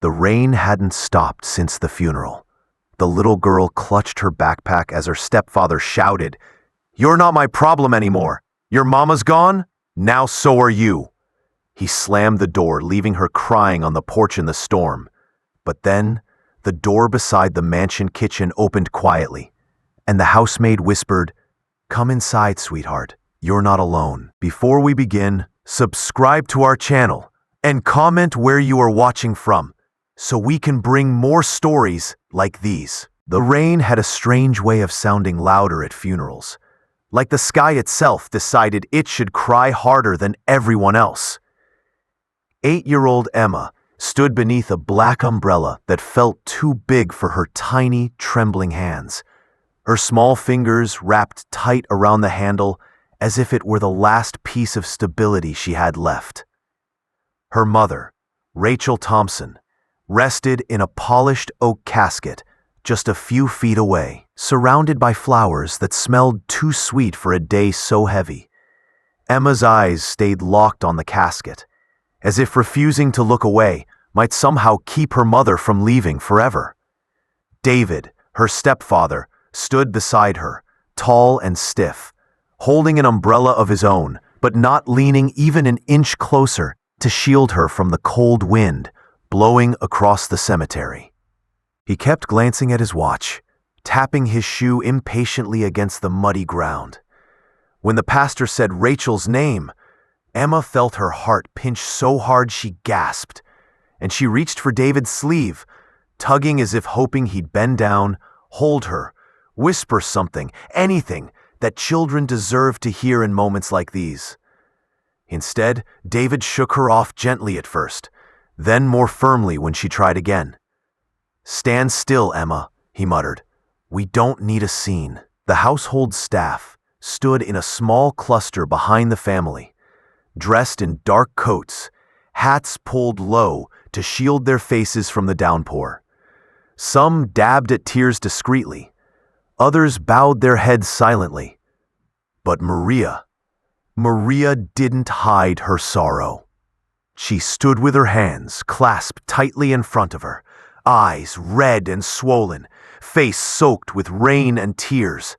The rain hadn't stopped since the funeral. The little girl clutched her backpack as her stepfather shouted, "You're not my problem anymore. Your mama's gone? Now so are you." He slammed the door, leaving her crying on the porch in the storm. But then, the door beside the mansion kitchen opened quietly, and the housemaid whispered, "Come inside, sweetheart. You're not alone." Before we begin, subscribe to our channel and comment where you are watching from, so we can bring more stories like these. The rain had a strange way of sounding louder at funerals, like the sky itself decided it should cry harder than everyone else. 8-year-old Emma stood beneath a black umbrella that felt too big for her tiny, trembling hands. Her small fingers wrapped tight around the handle as if it were the last piece of stability she had left. Her mother, Rachel Thompson, rested in a polished oak casket just a few feet away, surrounded by flowers that smelled too sweet for a day so heavy. Emma's eyes stayed locked on the casket, as if refusing to look away might somehow keep her mother from leaving forever. David, her stepfather, stood beside her, tall and stiff, holding an umbrella of his own, but not leaning even an inch closer to shield her from the cold wind blowing across the cemetery. He kept glancing at his watch, tapping his shoe impatiently against the muddy ground. When the pastor said Rachel's name, Emma felt her heart pinch so hard she gasped, and she reached for David's sleeve, tugging as if hoping he'd bend down, hold her, whisper something, anything that children deserve to hear in moments like these. Instead, David shook her off gently at first, then more firmly when she tried again. "Stand still, Emma," he muttered. "We don't need a scene." The household staff stood in a small cluster behind the family, dressed in dark coats, hats pulled low to shield their faces from the downpour. Some dabbed at tears discreetly, others bowed their heads silently. But Maria didn't hide her sorrow. She stood with her hands clasped tightly in front of her, eyes red and swollen, face soaked with rain and tears,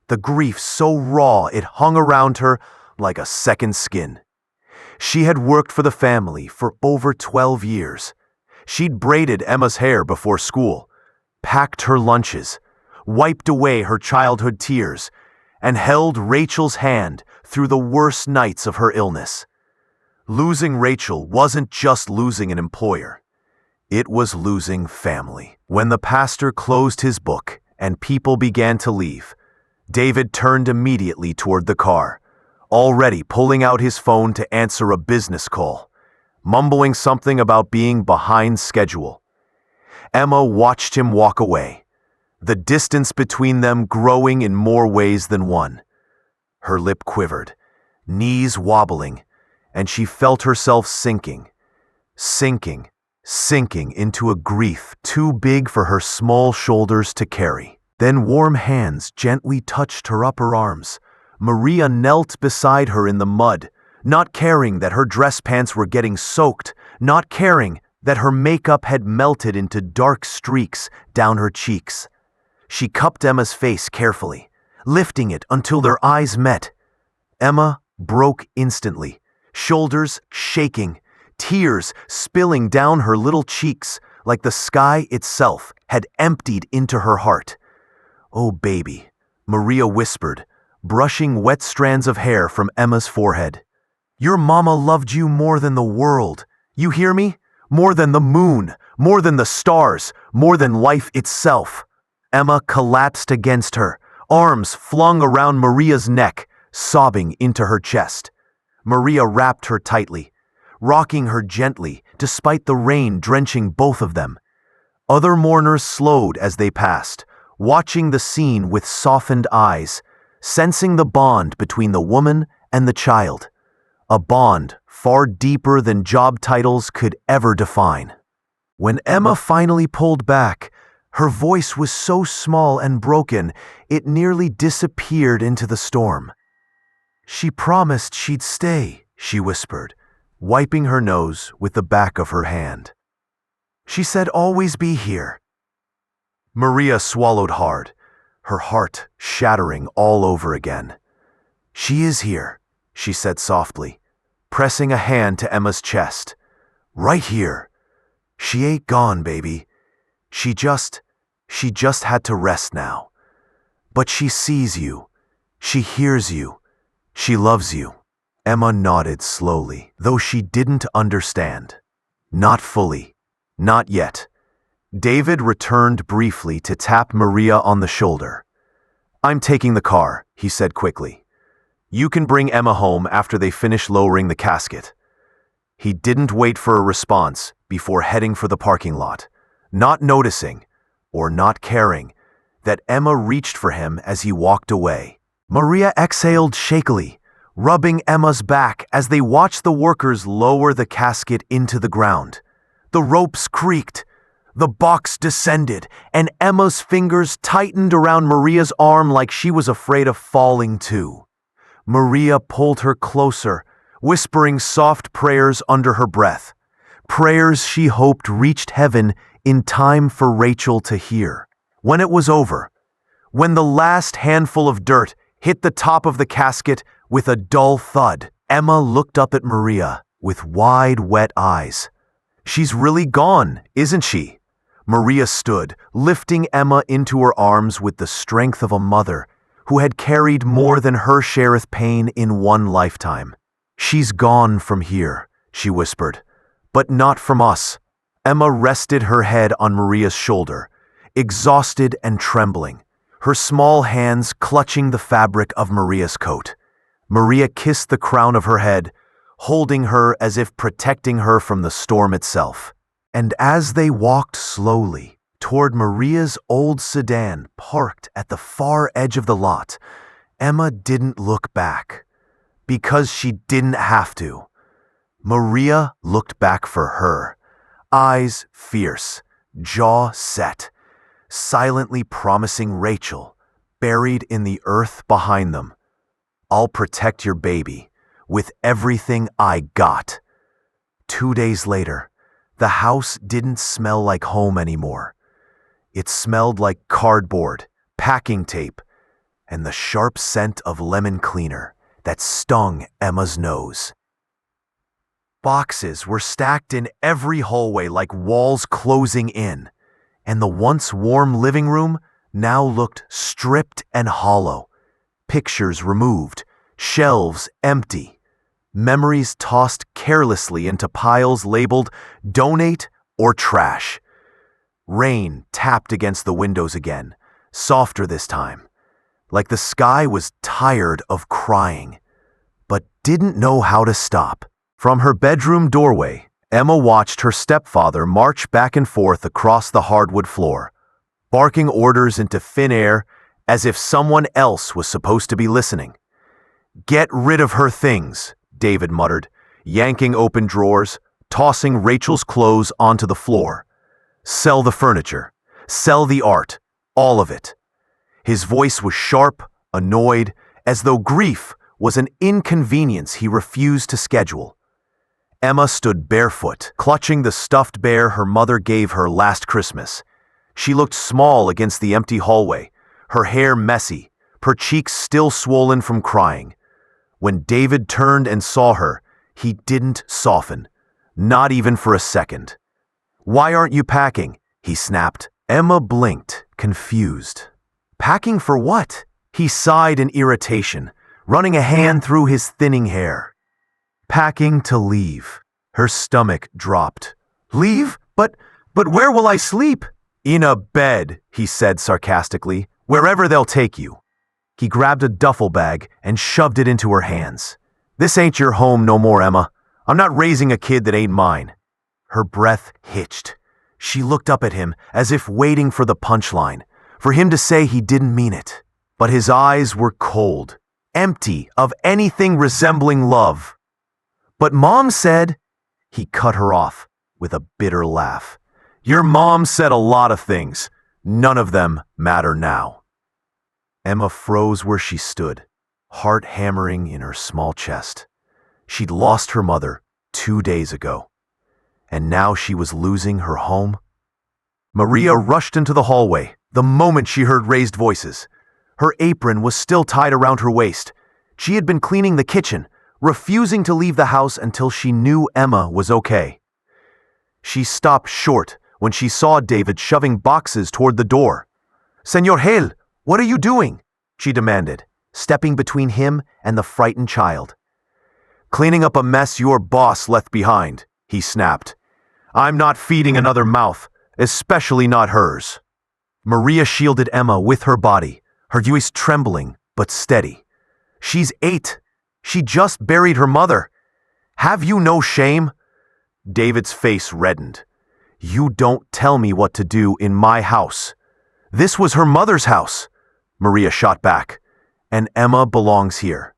the grief so raw it hung around her like a second skin. She had worked for the family for over 12 years. She'd braided Emma's hair before school, packed her lunches, wiped away her childhood tears, and held Rachel's hand through the worst nights of her illness. Losing Rachel wasn't just losing an employer. It was losing family. When the pastor closed his book and people began to leave, David turned immediately toward the car, already pulling out his phone to answer a business call, mumbling something about being behind schedule. Emma watched him walk away, the distance between them growing in more ways than one. Her lip quivered, knees wobbling, and she felt herself sinking into a grief too big for her small shoulders to carry. Then warm hands gently touched her upper arms. Maria knelt beside her in the mud, not caring that her dress pants were getting soaked, not caring that her makeup had melted into dark streaks down her cheeks. She cupped Emma's face carefully, lifting it until their eyes met. Emma broke instantly, shoulders shaking, tears spilling down her little cheeks like the sky itself had emptied into her heart. "Oh, baby," Maria whispered, brushing wet strands of hair from Emma's forehead. "Your mama loved you more than the world. You hear me? More than the moon, more than the stars, more than life itself." Emma collapsed against her, arms flung around Maria's neck, sobbing into her chest. Maria wrapped her tightly, rocking her gently despite the rain drenching both of them. Other mourners slowed as they passed, watching the scene with softened eyes, sensing the bond between the woman and the child, a bond far deeper than job titles could ever define. When Emma finally pulled back, her voice was so small and broken it nearly disappeared into the storm. "She promised she'd stay," she whispered, wiping her nose with the back of her hand. She said always be here. Maria swallowed hard, her heart shattering all over again. She is here, she said softly, pressing a hand to Emma's chest. Right here. She ain't gone, baby. She just had to rest now. But she sees you. She hears you. She loves you. Emma nodded slowly, though she didn't understand. Not fully. Not yet. David returned briefly to tap Maria on the shoulder. I'm taking the car, he said quickly. You can bring Emma home after they finish lowering the casket. He didn't wait for a response before heading for the parking lot, not noticing, or not caring, that Emma reached for him as he walked away. Maria exhaled shakily, rubbing Emma's back as they watched the workers lower the casket into the ground. The ropes creaked, the box descended, and Emma's fingers tightened around Maria's arm like she was afraid of falling too. Maria pulled her closer, whispering soft prayers under her breath, prayers she hoped reached heaven in time for Rachel to hear. When it was over, when the last handful of dirt hit the top of the casket with a dull thud, Emma looked up at Maria with wide, wet eyes. She's really gone, isn't she? Maria stood, lifting Emma into her arms with the strength of a mother who had carried more than her share of pain in one lifetime. She's gone from here, she whispered, but not from us. Emma rested her head on Maria's shoulder, exhausted and trembling, her small hands clutching the fabric of Maria's coat. Maria kissed the crown of her head, holding her as if protecting her from the storm itself. And as they walked slowly toward Maria's old sedan parked at the far edge of the lot, Emma didn't look back, because she didn't have to. Maria looked back for her, eyes fierce, jaw set, silently promising Rachel, buried in the earth behind them, I'll protect your baby with everything I got. 2 days later, the house didn't smell like home anymore. It smelled like cardboard, packing tape, and the sharp scent of lemon cleaner that stung Emma's nose. Boxes were stacked in every hallway like walls closing in, and the once warm living room now looked stripped and hollow. Pictures removed, shelves empty, memories tossed carelessly into piles labeled donate or trash. Rain tapped against the windows again, softer this time, like the sky was tired of crying, but didn't know how to stop. From her bedroom doorway, Emma watched her stepfather march back and forth across the hardwood floor, barking orders into thin air as if someone else was supposed to be listening. Get rid of her things, David muttered, yanking open drawers, tossing Rachel's clothes onto the floor. Sell the furniture, sell the art, all of it. His voice was sharp, annoyed, as though grief was an inconvenience he refused to schedule. Emma stood barefoot, clutching the stuffed bear her mother gave her last Christmas. She looked small against the empty hallway, her hair messy, her cheeks still swollen from crying. When David turned and saw her, he didn't soften, not even for a second. Why aren't you packing? He snapped. Emma blinked, confused. Packing for what? He sighed in irritation, running a hand through his thinning hair. Packing to leave. Her stomach dropped. Leave? But where will I sleep? In a bed, he said sarcastically, wherever they'll take you. He grabbed a duffel bag and shoved it into her hands. This ain't your home no more, Emma. I'm not raising a kid that ain't mine. Her breath hitched. She looked up at him as if waiting for the punchline, for him to say he didn't mean it. But his eyes were cold, empty of anything resembling love. But Mom said, he cut her off with a bitter laugh. Your mom said a lot of things. None of them matter now. Emma froze where she stood, heart hammering in her small chest. She'd lost her mother 2 days ago. And now she was losing her home? Maria rushed into the hallway the moment she heard raised voices. Her apron was still tied around her waist. She had been cleaning the kitchen, refusing to leave the house until she knew Emma was okay. She stopped short when she saw David shoving boxes toward the door. "Señor Hale, what are you doing?" she demanded, stepping between him and the frightened child. "Cleaning up a mess your boss left behind," he snapped. "I'm not feeding another mouth, especially not hers." Maria shielded Emma with her body, her voice trembling but steady. "She's 8. She just buried her mother. Have you no shame?" David's face reddened. "You don't tell me what to do in my house. This was her mother's house," Maria shot back. "And Emma belongs here."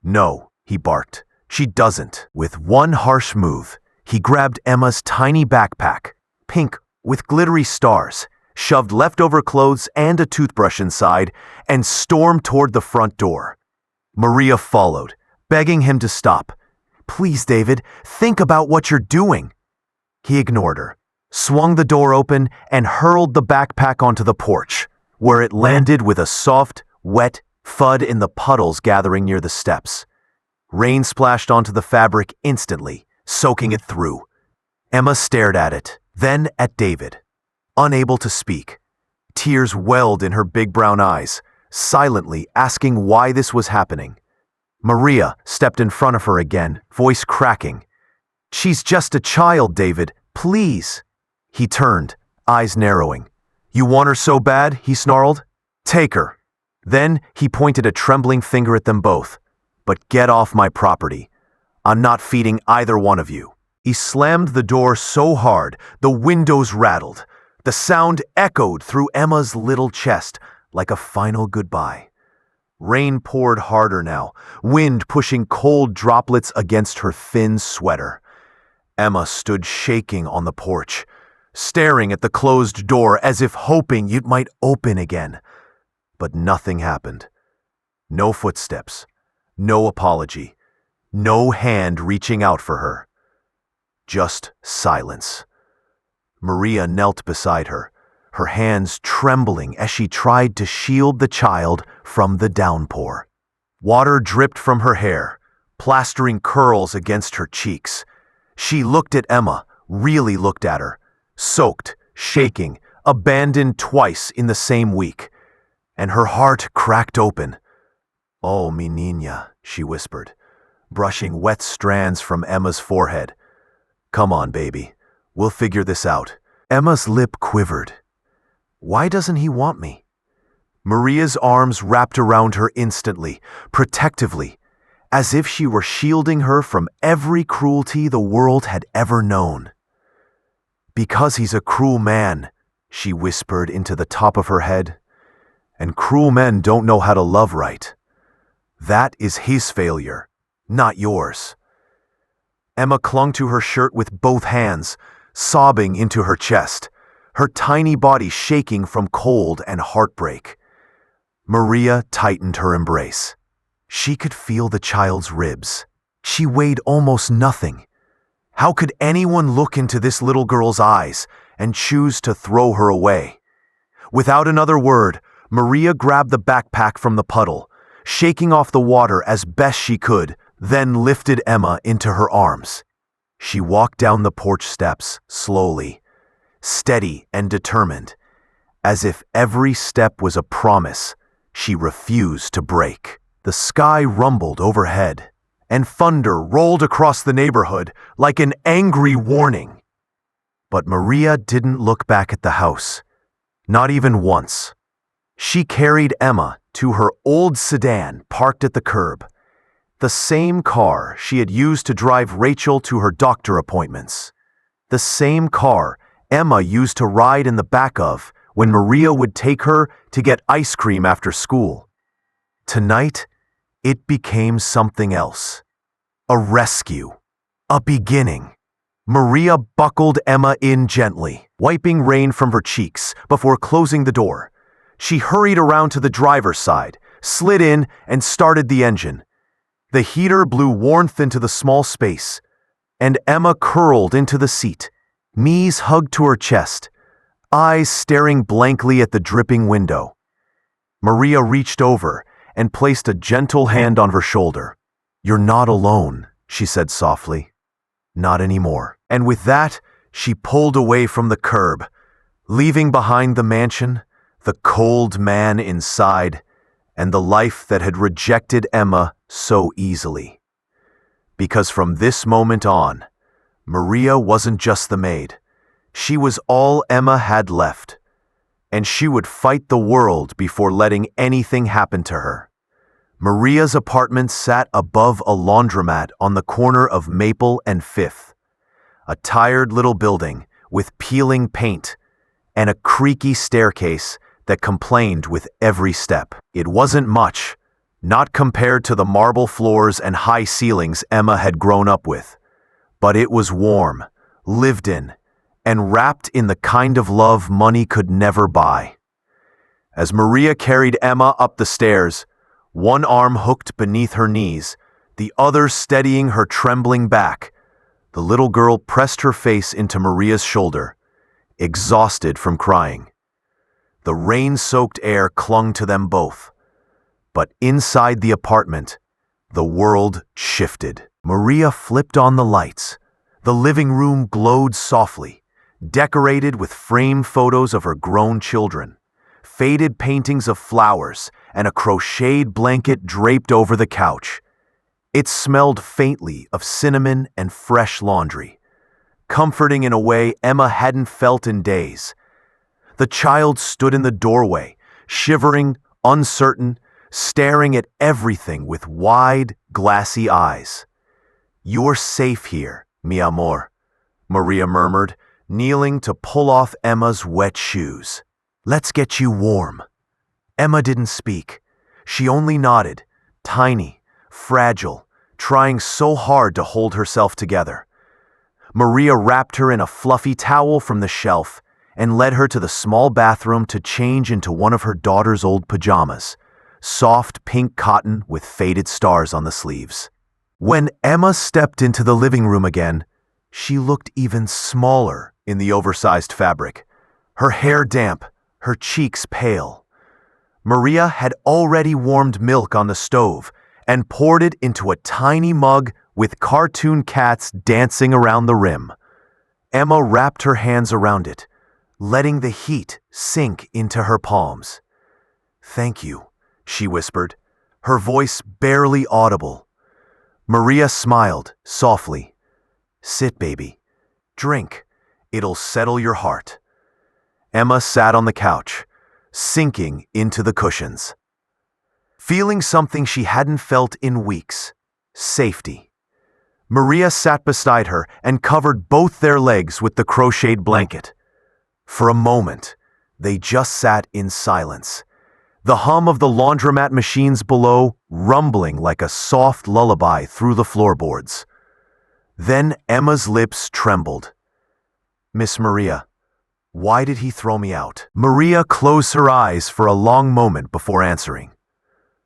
"No," he barked. "She doesn't." With one harsh move, he grabbed Emma's tiny backpack, pink with glittery stars, shoved leftover clothes and a toothbrush inside, and stormed toward the front door. Maria followed, begging him to stop. "Please, David, think about what you're doing." He ignored her, swung the door open, and hurled the backpack onto the porch, where it landed with a soft, wet thud in the puddles gathering near the steps. Rain splashed onto the fabric instantly, soaking it through. Emma stared at it, then at David, unable to speak. Tears welled in her big brown eyes, silently asking why this was happening. Maria stepped in front of her again, voice cracking. "She's just a child, David, please." He turned, eyes narrowing. "You want her so bad?" he snarled. "Take her." Then he pointed a trembling finger at them both. "But get off my property. I'm not feeding either one of you." He slammed the door so hard the windows rattled. The sound echoed through Emma's little chest like a final goodbye. Rain poured harder now, wind pushing cold droplets against her thin sweater. Emma stood shaking on the porch, staring at the closed door as if hoping it might open again. But nothing happened. No footsteps. No apology. No hand reaching out for her. Just silence. Maria knelt beside her, her hands trembling as she tried to shield the child from the downpour. Water dripped from her hair, plastering curls against her cheeks. She looked at Emma, really looked at her, soaked, shaking, abandoned twice in the same week. And her heart cracked open. "Oh, mi niña," she whispered, brushing wet strands from Emma's forehead. "Come on, baby. We'll figure this out." Emma's lip quivered. "Why doesn't he want me?" Maria's arms wrapped around her instantly, protectively, as if she were shielding her from every cruelty the world had ever known. "Because he's a cruel man," she whispered into the top of her head. "And cruel men don't know how to love right. That is his failure, not yours." Emma clung to her shirt with both hands, sobbing into her chest, her tiny body shaking from cold and heartbreak. Maria tightened her embrace. She could feel the child's ribs. She weighed almost nothing. How could anyone look into this little girl's eyes and choose to throw her away? Without another word, Maria grabbed the backpack from the puddle, shaking off the water as best she could, then lifted Emma into her arms. She walked down the porch steps, slowly, steady and determined, as if every step was a promise she refused to break. The sky rumbled overhead, and thunder rolled across the neighborhood like an angry warning. But Maria didn't look back at the house, not even once. She carried Emma to her old sedan parked at the curb, the same car she had used to drive Rachel to her doctor appointments, the same car Emma used to ride in the back of when Maria would take her to get ice cream after school. Tonight, it became something else. A rescue. A beginning. Maria buckled Emma in gently, wiping rain from her cheeks before closing the door. She hurried around to the driver's side, slid in, and started the engine. The heater blew warmth into the small space, and Emma curled into the seat, knees hugged to her chest, eyes staring blankly at the dripping window. Maria reached over and placed a gentle hand on her shoulder. "You're not alone," she said softly. "Not anymore." And with that, she pulled away from the curb, leaving behind the mansion, the cold man inside, and the life that had rejected Emma so easily. Because from this moment on, Maria wasn't just the maid. She was all Emma had left, and she would fight the world before letting anything happen to her. Maria's apartment sat above a laundromat on the corner of Maple and Fifth, a tired little building with peeling paint and a creaky staircase that complained with every step. It wasn't much, not compared to the marble floors and high ceilings Emma had grown up with, but it was warm, lived in, and wrapped in the kind of love money could never buy. As Maria carried Emma up the stairs, one arm hooked beneath her knees, the other steadying her trembling back, the little girl pressed her face into Maria's shoulder, exhausted from crying. The rain-soaked air clung to them both. But inside the apartment, the world shifted. Maria flipped on the lights. The living room glowed softly, decorated with framed photos of her grown children, faded paintings of flowers, and a crocheted blanket draped over the couch. It smelled faintly of cinnamon and fresh laundry, comforting in a way Emma hadn't felt in days. The child stood in the doorway, shivering, uncertain, staring at everything with wide, glassy eyes. "You're safe here, mi amor," Maria murmured, kneeling to pull off Emma's wet shoes. "Let's get you warm." Emma didn't speak. She only nodded, tiny, fragile, trying so hard to hold herself together. Maria wrapped her in a fluffy towel from the shelf and led her to the small bathroom to change into one of her daughter's old pajamas, soft pink cotton with faded stars on the sleeves. When Emma stepped into the living room again, she looked even smaller in the oversized fabric, her hair damp, her cheeks pale. Maria had already warmed milk on the stove and poured it into a tiny mug with cartoon cats dancing around the rim. Emma wrapped her hands around it, letting the heat sink into her palms. "Thank you," she whispered, her voice barely audible. Maria smiled softly. "Sit, baby. Drink. It'll settle your heart." Emma sat on the couch, sinking into the cushions, feeling something she hadn't felt in weeks: safety. Maria sat beside her and covered both their legs with the crocheted blanket. For a moment, they just sat in silence, the hum of the laundromat machines below rumbling like a soft lullaby through the floorboards. Then Emma's lips trembled. "Miss Maria, why did he throw me out?" Maria closed her eyes for a long moment before answering.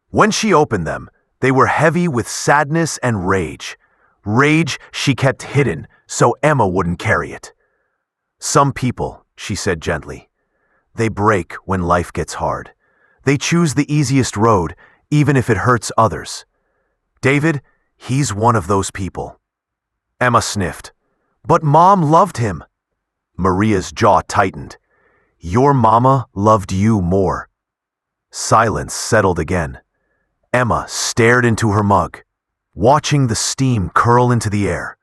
When she opened them, they were heavy with sadness and rage. Rage she kept hidden so Emma wouldn't carry it. "Some people," she said gently, "they break when life gets hard. They choose the easiest road, even if it hurts others. David, he's one of those people." Emma sniffed. "But Mom loved him." Maria's jaw tightened. "Your mama loved you more." Silence settled again. Emma stared into her mug, watching the steam curl into the air.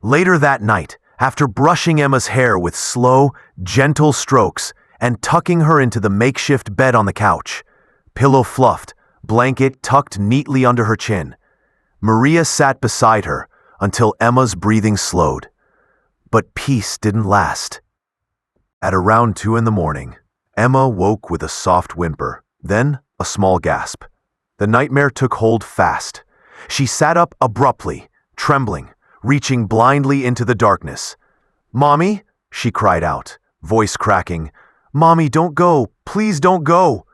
Later that night, after brushing Emma's hair with slow, gentle strokes and tucking her into the makeshift bed on the couch, pillow fluffed, blanket tucked neatly under her chin, Maria sat beside her until Emma's breathing slowed. But peace didn't last. At around 2 a.m, Emma woke with a soft whimper, then a small gasp. The nightmare took hold fast. She sat up abruptly, trembling, reaching blindly into the darkness. "Mommy?" she cried out, voice cracking. "Mommy, don't go. Please don't go."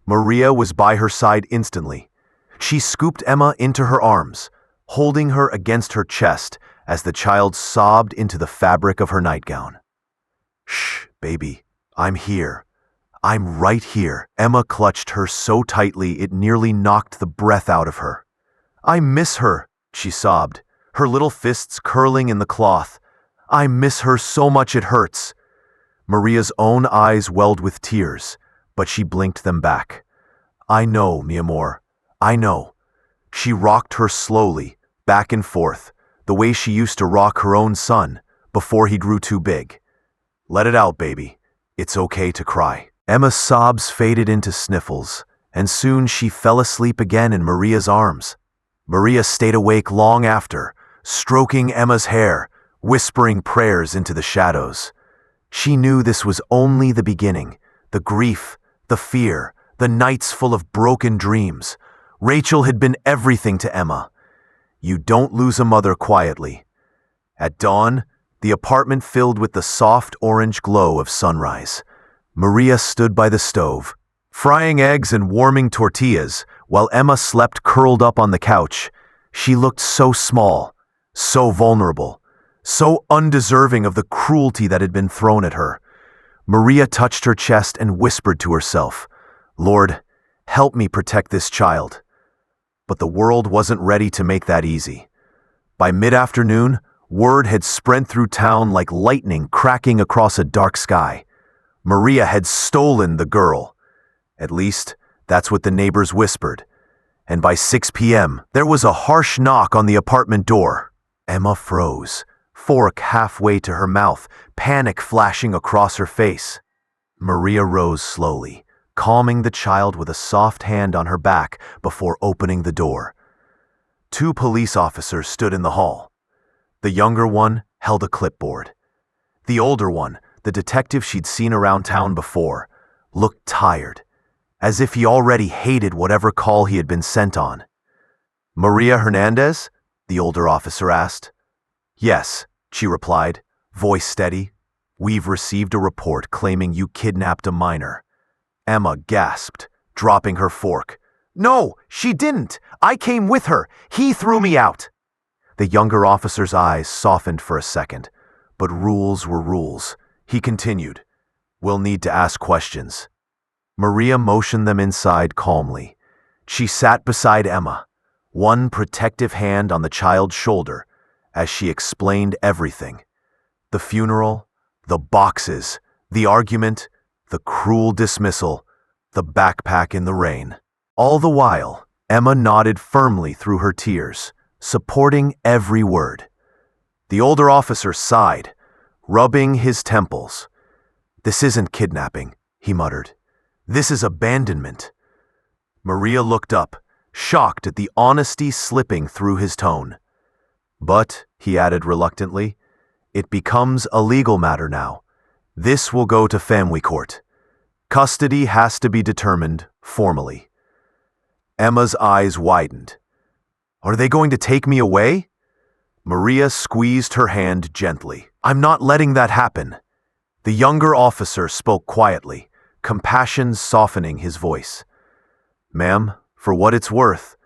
Maria was by her side instantly. She scooped Emma into her arms, holding her against her chest as the child sobbed into the fabric of her nightgown. Shh, baby. I'm here. I'm right here. Emma clutched her so tightly it nearly knocked the breath out of her. I miss her, she sobbed, her little fists curling in the cloth. I miss her so much it hurts. Maria's own eyes welled with tears, but she blinked them back. I know, mi amor. I know. She rocked her slowly, back and forth, the way she used to rock her own son, before he grew too big. Let it out, baby. It's okay to cry. Emma's sobs faded into sniffles, and soon she fell asleep again in Maria's arms. Maria stayed awake long after, stroking Emma's hair, whispering prayers into the shadows. She knew this was only the beginning, the grief, the fear, the nights full of broken dreams. Rachel had been everything to Emma. You don't lose a mother quietly. At dawn, the apartment filled with the soft orange glow of sunrise. Maria stood by the stove, frying eggs and warming tortillas, while Emma slept curled up on the couch. She looked so small, so vulnerable, so undeserving of the cruelty that had been thrown at her. Maria touched her chest and whispered to herself, Lord, help me protect this child. But the world wasn't ready to make that easy. By mid-afternoon, word had spread through town like lightning cracking across a dark sky. Maria had stolen the girl. At least, that's what the neighbors whispered. And by 6 p.m., there was a harsh knock on the apartment door. Emma froze, fork halfway to her mouth, panic flashing across her face. Maria rose slowly, calming the child with a soft hand on her back before opening the door. 2 police officers stood in the hall. The younger one held a clipboard. The older one, the detective she'd seen around town before, looked tired, as if he already hated whatever call he had been sent on. Maria Hernandez? The older officer asked. Yes, she replied, voice steady. We've received a report claiming you kidnapped a minor. Emma gasped, dropping her fork. No, she didn't. I came with her. He threw me out. The younger officer's eyes softened for a second, but rules were rules. He continued, We'll need to ask questions. Maria motioned them inside calmly. She sat beside Emma, one protective hand on the child's shoulder, as she explained everything. The funeral, the boxes, the argument, the cruel dismissal, the backpack in the rain. All the while, Emma nodded firmly through her tears, supporting every word. The older officer sighed, rubbing his temples. This isn't kidnapping, he muttered. This is abandonment. Maria looked up, shocked at the honesty slipping through his tone. But, he added reluctantly, it becomes a legal matter now. This will go to family court. Custody has to be determined formally. Emma's eyes widened. Are they going to take me away? Maria squeezed her hand gently. I'm not letting that happen. The younger officer spoke quietly, compassion softening his voice. Ma'am, for what it's worth,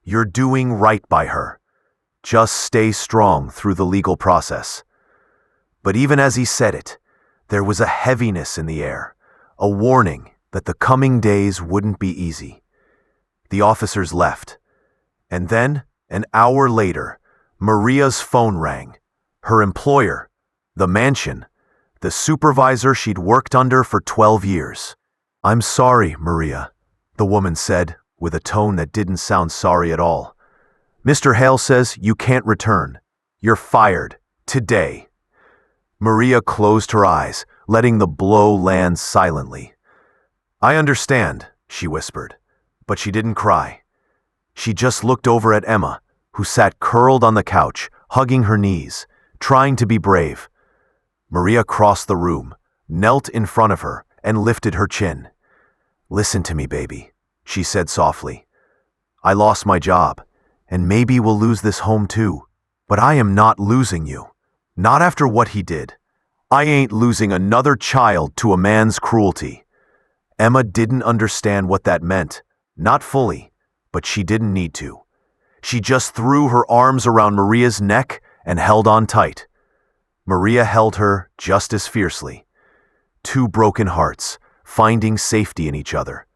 you're doing right by her. Just stay strong through the legal process. But even as he said it, there was a heaviness in the air, a warning that the coming days wouldn't be easy. The officers left, and then, an hour later, Maria's phone rang. Her employer, the mansion, the supervisor she'd worked under for 12 years. I'm sorry, Maria, the woman said, with a tone that didn't sound sorry at all. Mr. Hale says you can't return. You're fired. Today. Maria closed her eyes, letting the blow land silently. I understand, she whispered, but she didn't cry. She just looked over at Emma, who sat curled on the couch, hugging her knees, trying to be brave. Maria crossed the room, knelt in front of her, and lifted her chin. Listen to me, baby, she said softly. I lost my job, and maybe we'll lose this home too, but I am not losing you. Not after what he did. I ain't losing another child to a man's cruelty. Emma didn't understand what that meant, not fully, but she didn't need to. She just threw her arms around Maria's neck and held on tight. Maria held her just as fiercely. two broken hearts, finding safety in each other.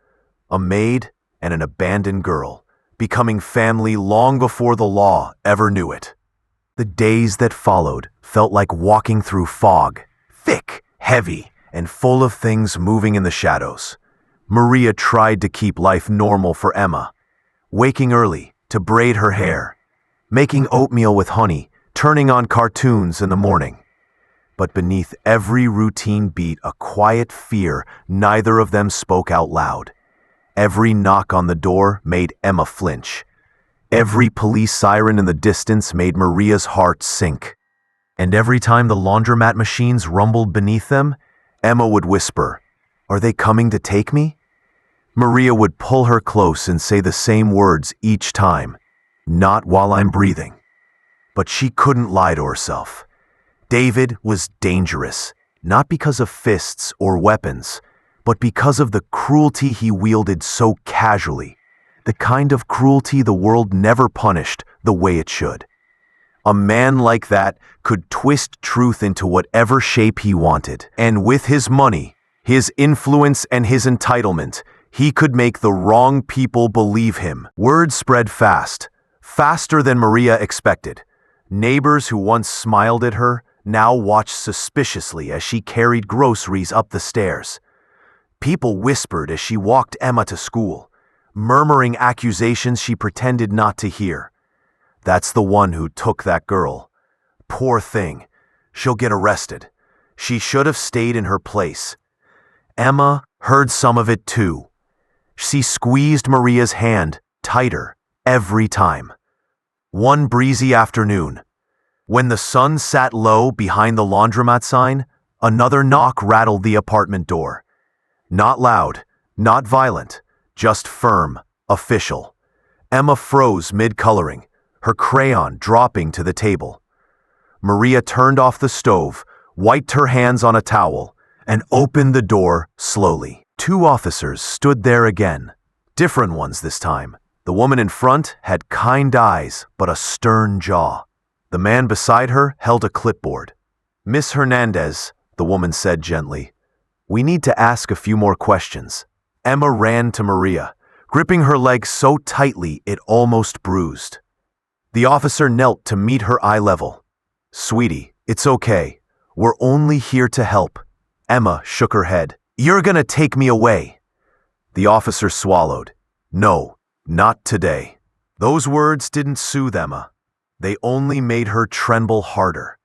A maid and an abandoned girl, becoming family long before the law ever knew it. The days that followed felt like walking through fog, thick, heavy, and full of things moving in the shadows. Maria tried to keep life normal for Emma, waking early to braid her hair, making oatmeal with honey, turning on cartoons in the morning. But beneath every routine beat a quiet fear neither of them spoke out loud. Every knock on the door made Emma flinch. Every police siren in the distance made Maria's heart sink. And every time the laundromat machines rumbled beneath them, Emma would whisper, "Are they coming to take me?" Maria would pull her close and say the same words each time, "Not while I'm breathing." But she couldn't lie to herself. David was dangerous, not because of fists or weapons, but because of the cruelty he wielded so casually, the kind of cruelty the world never punished the way it should. A man like that could twist truth into whatever shape he wanted, and with his money, his influence, and his entitlement, he could make the wrong people believe him. Word spread fast, faster than Maria expected. Neighbors who once smiled at her now watched suspiciously as she carried groceries up the stairs. People whispered as she walked Emma to school, murmuring accusations she pretended not to hear. "That's the one who took that girl. Poor thing. She'll get arrested. She should have stayed in her place." Emma heard some of it too. She squeezed Maria's hand tighter every time. One breezy afternoon, when the sun sat low behind the laundromat sign, another knock rattled the apartment door. Not loud, not violent, just firm, official. Emma froze mid-coloring, her crayon dropping to the table. Maria turned off the stove, wiped her hands on a towel, and opened the door slowly. Two officers stood there again, different ones this time. The woman in front had kind eyes, but a stern jaw. The man beside her held a clipboard. "Miss Hernandez," the woman said gently, "we need to ask a few more questions." Emma ran to Maria, gripping her leg so tightly it almost bruised. The officer knelt to meet her eye level. "Sweetie, it's okay. We're only here to help." Emma shook her head. "You're gonna take me away." The officer swallowed. "No, not today." Those words didn't soothe Emma. They only made her tremble harder.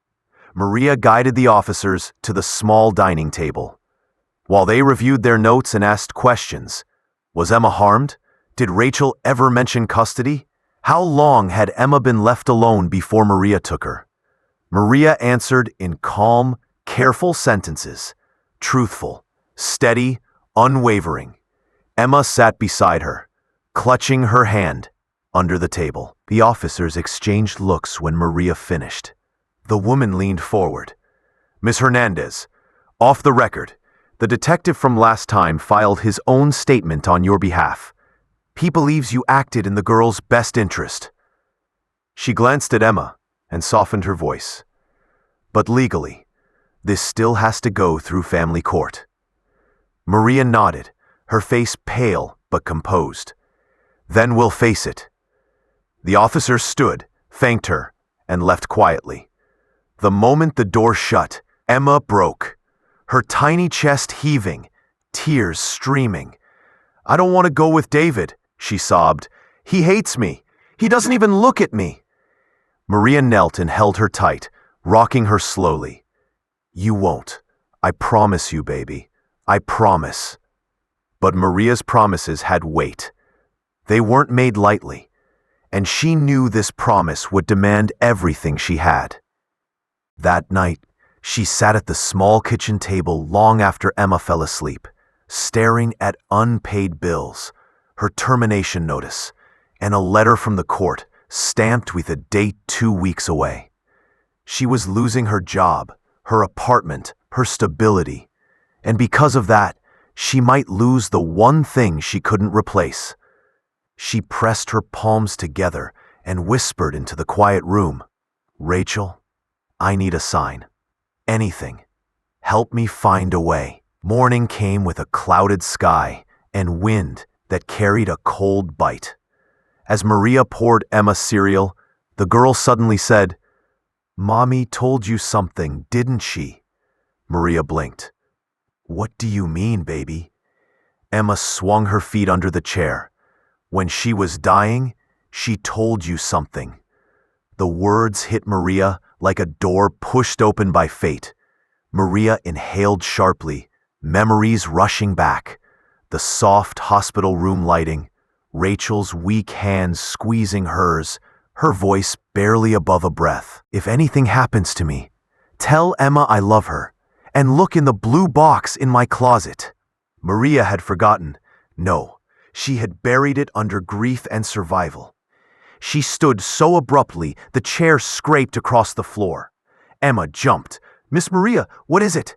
Maria guided the officers to the small dining table. While they reviewed their notes and asked questions, was Emma harmed? Did Rachel ever mention custody? How long had Emma been left alone before Maria took her? Maria answered in calm, careful sentences, truthful, steady, unwavering. Emma sat beside her, clutching her hand under the table. The officers exchanged looks when Maria finished. The woman leaned forward. "Miss Hernandez, off the record, the detective from last time filed his own statement on your behalf. He believes you acted in the girl's best interest." She glanced at Emma and softened her voice. "But legally, this still has to go through family court." Maria nodded, her face pale but composed. "Then we'll face it." The officer stood, thanked her, and left quietly. The moment the door shut, Emma broke, her tiny chest heaving, tears streaming. "I don't want to go with David," she sobbed. "He hates me. He doesn't even look at me." Maria knelt and held her tight, rocking her slowly. "You won't. I promise you, baby. I promise." But Maria's promises had weight. They weren't made lightly, and she knew this promise would demand everything she had. That night, she sat at the small kitchen table long after Emma fell asleep, staring at unpaid bills, her termination notice, and a letter from the court stamped with a date 2 weeks away. She was losing her job, her apartment, her stability, and because of that, she might lose the one thing she couldn't replace. She pressed her palms together and whispered into the quiet room, "Rachel, I need a sign. Anything. Help me find a way." Morning came with a clouded sky and wind that carried a cold bite. As Maria poured Emma cereal, the girl suddenly said, "Mommy told you something, didn't she?" Maria blinked. "What do you mean, baby?" Emma swung her feet under the chair. "When she was dying, she told you something." The words hit Maria like a door pushed open by fate. Maria inhaled sharply, memories rushing back. The soft hospital room lighting, Rachel's weak hands squeezing hers, her voice barely above a breath. "If anything happens to me, tell Emma I love her, and look in the blue box in my closet." Maria had forgotten. No, she had buried it under grief and survival. She stood so abruptly, the chair scraped across the floor. Emma jumped. "Miss Maria, what is it?"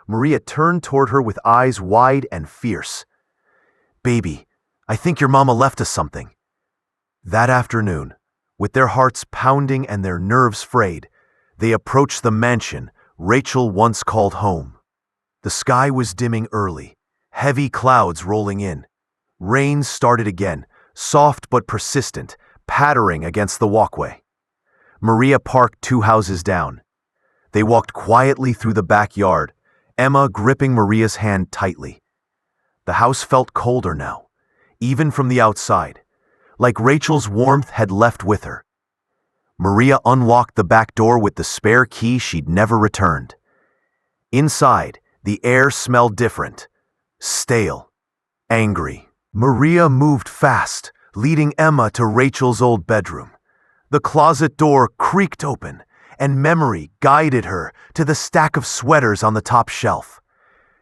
Maria turned toward her with eyes wide and fierce. "Baby, I think your mama left us something." That afternoon, with their hearts pounding and their nerves frayed, they approached the mansion Rachel once called home. The sky was dimming early, heavy clouds rolling in. Rain started again, soft but persistent, pattering against the walkway. Maria parked 2 houses down. They walked quietly through the backyard, Emma gripping Maria's hand tightly. The house felt colder now, even from the outside, like Rachel's warmth had left with her. Maria unlocked the back door with the spare key she'd never returned. Inside, the air smelled different, stale, angry. Maria moved fast, leading Emma to Rachel's old bedroom. The closet door creaked open, and memory guided her to the stack of sweaters on the top shelf.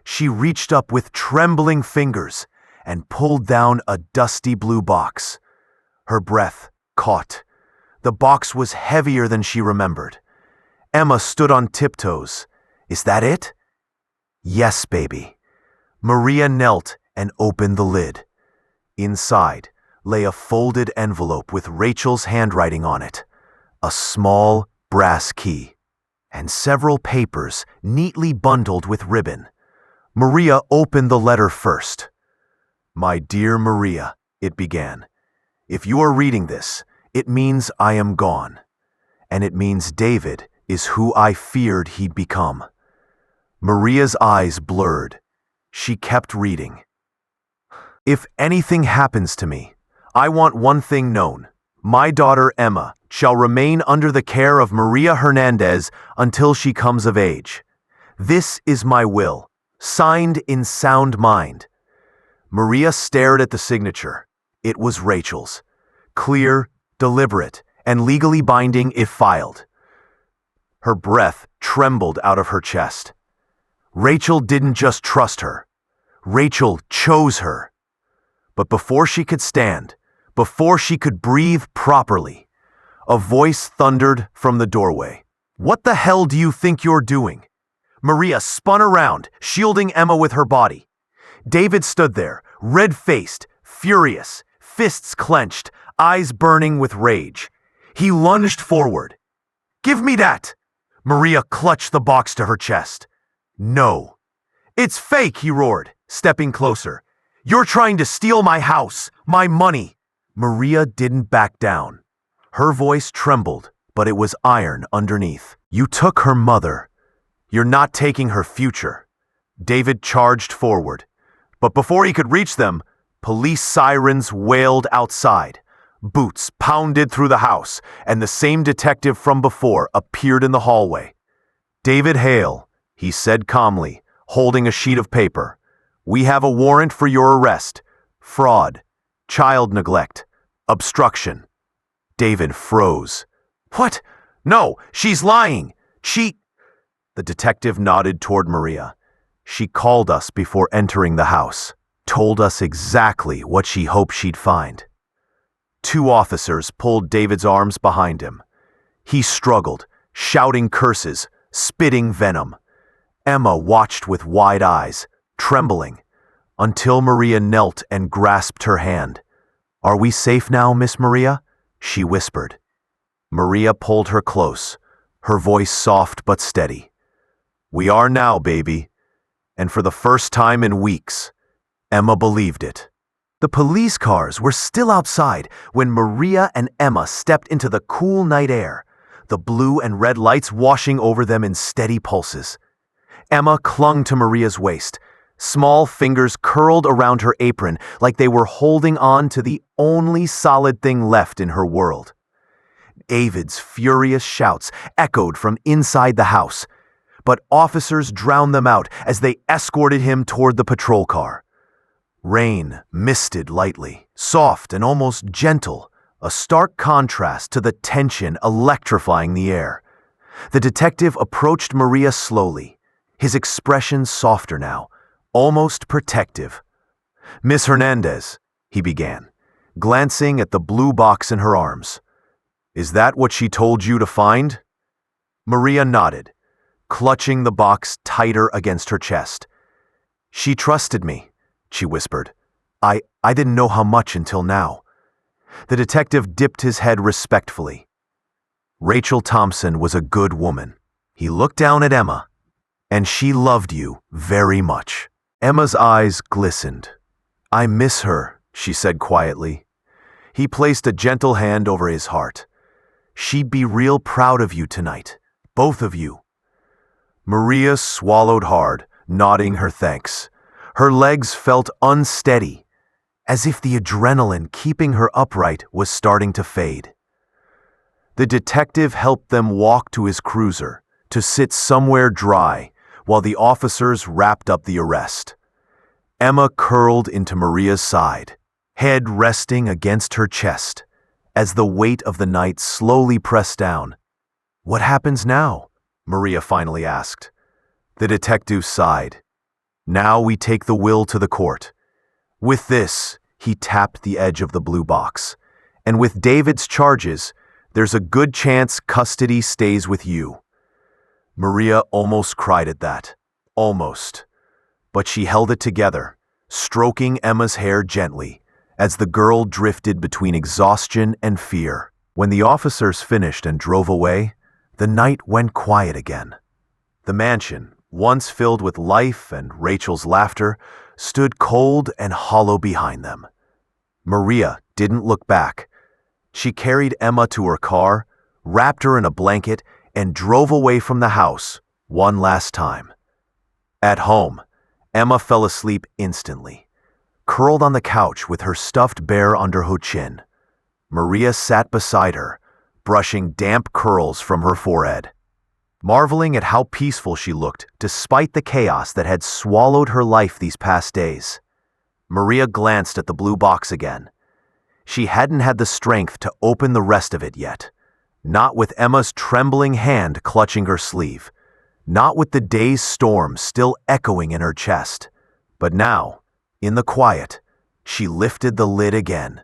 She reached up with trembling fingers and pulled down a dusty blue box. Her breath caught. The box was heavier than she remembered. Emma stood on tiptoes. "Is that it?" "Yes, baby." Maria knelt and opened the lid. Inside lay a folded envelope with Rachel's handwriting on it, a small brass key, and several papers neatly bundled with ribbon. Maria opened the letter first. "My dear Maria," it began, "if you are reading this, it means I am gone, and it means David is who I feared he'd become." Maria's eyes blurred. She kept reading. "If anything happens to me, I want one thing known. My daughter Emma shall remain under the care of Maria Hernandez until she comes of age. This is my will, signed in sound mind." Maria stared at the signature. It was Rachel's. Clear, deliberate, and legally binding if filed. Her breath trembled out of her chest. Rachel didn't just trust her. Rachel chose her. But before she could stand, before she could breathe properly, a voice thundered from the doorway. "What the hell do you think you're doing?" Maria spun around, shielding Emma with her body. David stood there, red-faced, furious, fists clenched, eyes burning with rage. He lunged forward. "Give me that!" Maria clutched the box to her chest. "No." "It's fake," he roared, stepping closer. "You're trying to steal my house, my money." Maria didn't back down. Her voice trembled, but it was iron underneath. "You took her mother. You're not taking her future." David charged forward. But before he could reach them, police sirens wailed outside. Boots pounded through the house, and the same detective from before appeared in the hallway. "David Hale," he said calmly, holding a sheet of paper. "We have a warrant for your arrest. Fraud, child neglect, obstruction." David froze. "What? No, she's lying. The detective nodded toward Maria. "She called us before entering the house, told us exactly what she hoped she'd find." 2 officers pulled David's arms behind him. He struggled, shouting curses, spitting venom. Emma watched with wide eyes, trembling, until Maria knelt and grasped her hand. "Are we safe now, Miss Maria?" she whispered. Maria pulled her close, her voice soft but steady. "We are now, baby. And for the first time in weeks, Emma believed it. The police cars were still outside when Maria and Emma stepped into the cool night air, the blue and red lights washing over them in steady pulses. Emma clung to Maria's waist, small fingers curled around her apron like they were holding on to the only solid thing left in her world. David's furious shouts echoed from inside the house, but officers drowned them out as they escorted him toward the patrol car. Rain misted lightly, soft and almost gentle, a stark contrast to the tension electrifying the air. The detective approached Maria slowly, his expression softer now, almost protective. "Miss Hernandez," he began, glancing at the blue box in her arms. "Is that what she told you to find?" Maria nodded, clutching the box tighter against her chest. "She trusted me," she whispered. I didn't know how much until now." The detective dipped his head respectfully. "Rachel Thompson was a good woman." He looked down at Emma. "And she loved you very much." Emma's eyes glistened. "I miss her," she said quietly. He placed a gentle hand over his heart. "She'd be real proud of you tonight, both of you." Maria swallowed hard, nodding her thanks. Her legs felt unsteady, as if the adrenaline keeping her upright was starting to fade. The detective helped them walk to his cruiser, to sit somewhere dry, while the officers wrapped up the arrest. Emma curled into Maria's side, head resting against her chest, as the weight of the night slowly pressed down. "What happens now?" Maria finally asked. The detective sighed. "Now we take the will to the court. With this," he tapped the edge of the blue box, "and with David's charges, there's a good chance custody stays with you." Maria almost cried at that. Almost. But she held it together, stroking Emma's hair gently, as the girl drifted between exhaustion and fear. When the officers finished and drove away, the night went quiet again. The mansion, once filled with life and Rachel's laughter, stood cold and hollow behind them. Maria didn't look back. She carried Emma to her car, wrapped her in a blanket, and drove away from the house one last time. At home, Emma fell asleep instantly, curled on the couch with her stuffed bear under her chin. Maria sat beside her, brushing damp curls from her forehead, marveling at how peaceful she looked despite the chaos that had swallowed her life these past days. Maria glanced at the blue box again. She hadn't had the strength to open the rest of it yet, not with Emma's trembling hand clutching her sleeve, not with the day's storm still echoing in her chest. But now, in the quiet, she lifted the lid again.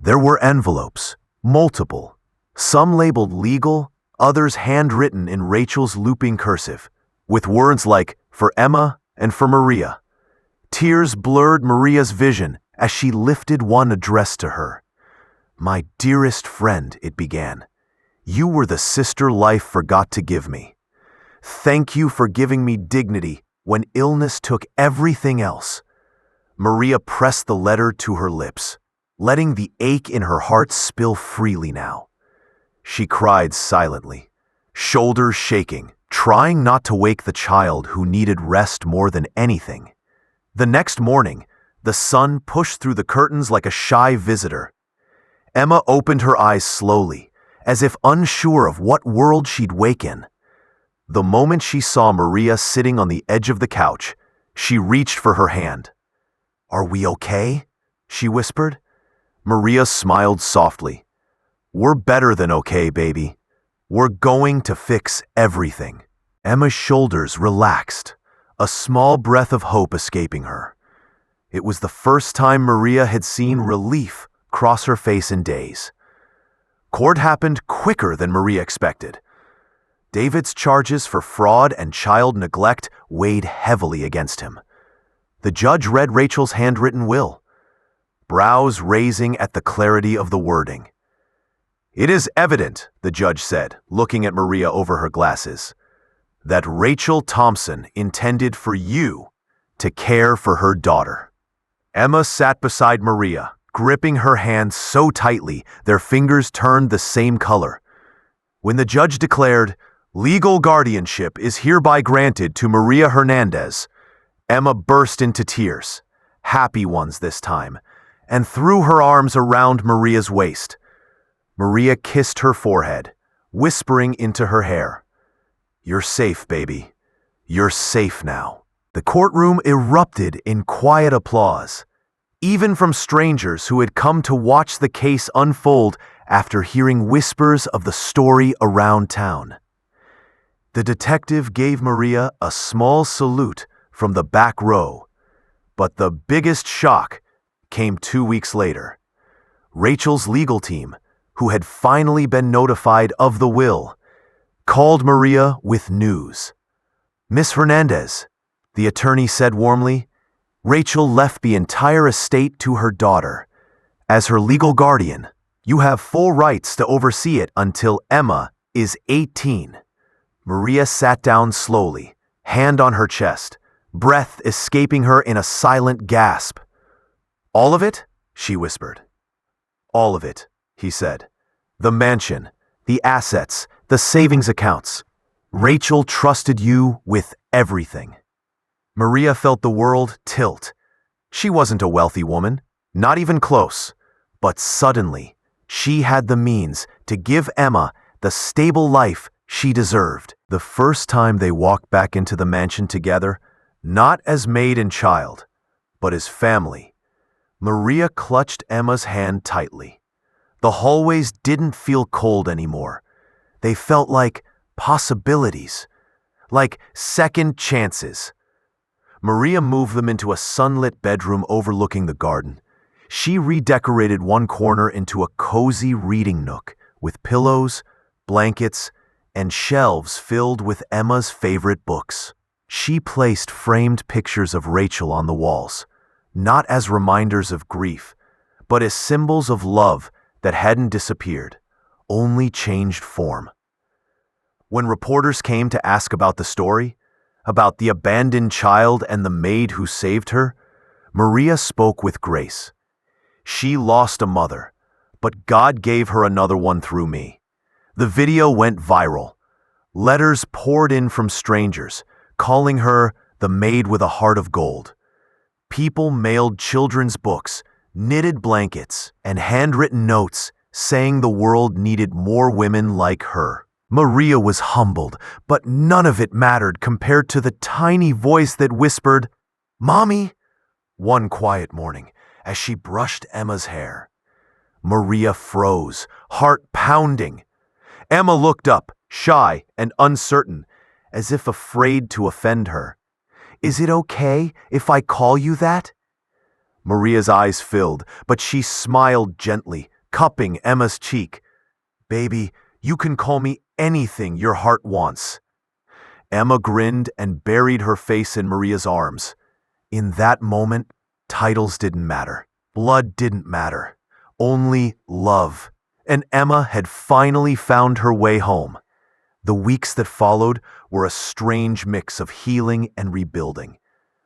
There were envelopes, multiple, some labeled legal, others handwritten in Rachel's looping cursive, with words like, "For Emma" and "For Maria." Tears blurred Maria's vision as she lifted one addressed to her. "My dearest friend," it began, "you were the sister life forgot to give me. Thank you for giving me dignity when illness took everything else." Maria pressed the letter to her lips, letting the ache in her heart spill freely now. She cried silently, shoulders shaking, trying not to wake the child who needed rest more than anything. The next morning, the sun pushed through the curtains like a shy visitor. Emma opened her eyes slowly, as if unsure of what world she'd wake in. The moment she saw Maria sitting on the edge of the couch, she reached for her hand. "Are we okay?" she whispered. Maria smiled softly. "We're better than okay, baby. We're going to fix everything." Emma's shoulders relaxed, a small breath of hope escaping her. It was the first time Maria had seen relief cross her face in days. Court happened quicker than Maria expected. David's charges for fraud and child neglect weighed heavily against him. The judge read Rachel's handwritten will, brows raising at the clarity of the wording. "It is evident," the judge said, looking at Maria over her glasses, that Rachel Thompson intended for you to care for her daughter. Emma sat beside Maria, gripping her hands so tightly their fingers turned the same color. When the judge declared, "Legal guardianship is hereby granted to Maria Hernandez," Emma burst into tears, happy ones this time, and threw her arms around Maria's waist. Maria kissed her forehead, whispering into her hair, "You're safe, baby. You're safe now." The courtroom erupted in quiet applause, even from strangers who had come to watch the case unfold after hearing whispers of the story around town. The detective gave Maria a small salute from the back row, but the biggest shock came 2 weeks later. Rachel's legal team, who had finally been notified of the will, called Maria with news. "Miss Hernandez," the attorney said warmly, "Rachel left the entire estate to her daughter. As her legal guardian, you have full rights to oversee it until Emma is 18. Maria sat down slowly, hand on her chest, breath escaping her in a silent gasp. "All of it?" she whispered. "All of it," he said. "The mansion, the assets, the savings accounts. Rachel trusted you with everything." Maria felt the world tilt. She wasn't a wealthy woman, not even close, but suddenly she had the means to give Emma the stable life she deserved. The first time they walked back into the mansion together, not as maid and child, but as family, Maria clutched Emma's hand tightly. The hallways didn't feel cold anymore. They felt like possibilities, like second chances. Maria moved them into a sunlit bedroom overlooking the garden. She redecorated one corner into a cozy reading nook with pillows, blankets, and shelves filled with Emma's favorite books. She placed framed pictures of Rachel on the walls, not as reminders of grief, but as symbols of love that hadn't disappeared, only changed form. When reporters came to ask about the story, about the abandoned child and the maid who saved her, Maria spoke with grace. "She lost a mother, but God gave her another one through me." The video went viral. Letters poured in from strangers, calling her the maid with a heart of gold. People mailed children's books, knitted blankets, and handwritten notes saying the world needed more women like her. Maria was humbled, but none of it mattered compared to the tiny voice that whispered, "Mommy," one quiet morning as she brushed Emma's hair. Maria froze, heart pounding. Emma looked up, shy and uncertain, as if afraid to offend her. "Is it okay if I call you that?" Maria's eyes filled, but she smiled gently, cupping Emma's cheek. "Baby, you can call me anything your heart wants." Emma grinned and buried her face in Maria's arms. In that moment, titles didn't matter. Blood didn't matter. Only love. And Emma had finally found her way home. The weeks that followed were a strange mix of healing and rebuilding.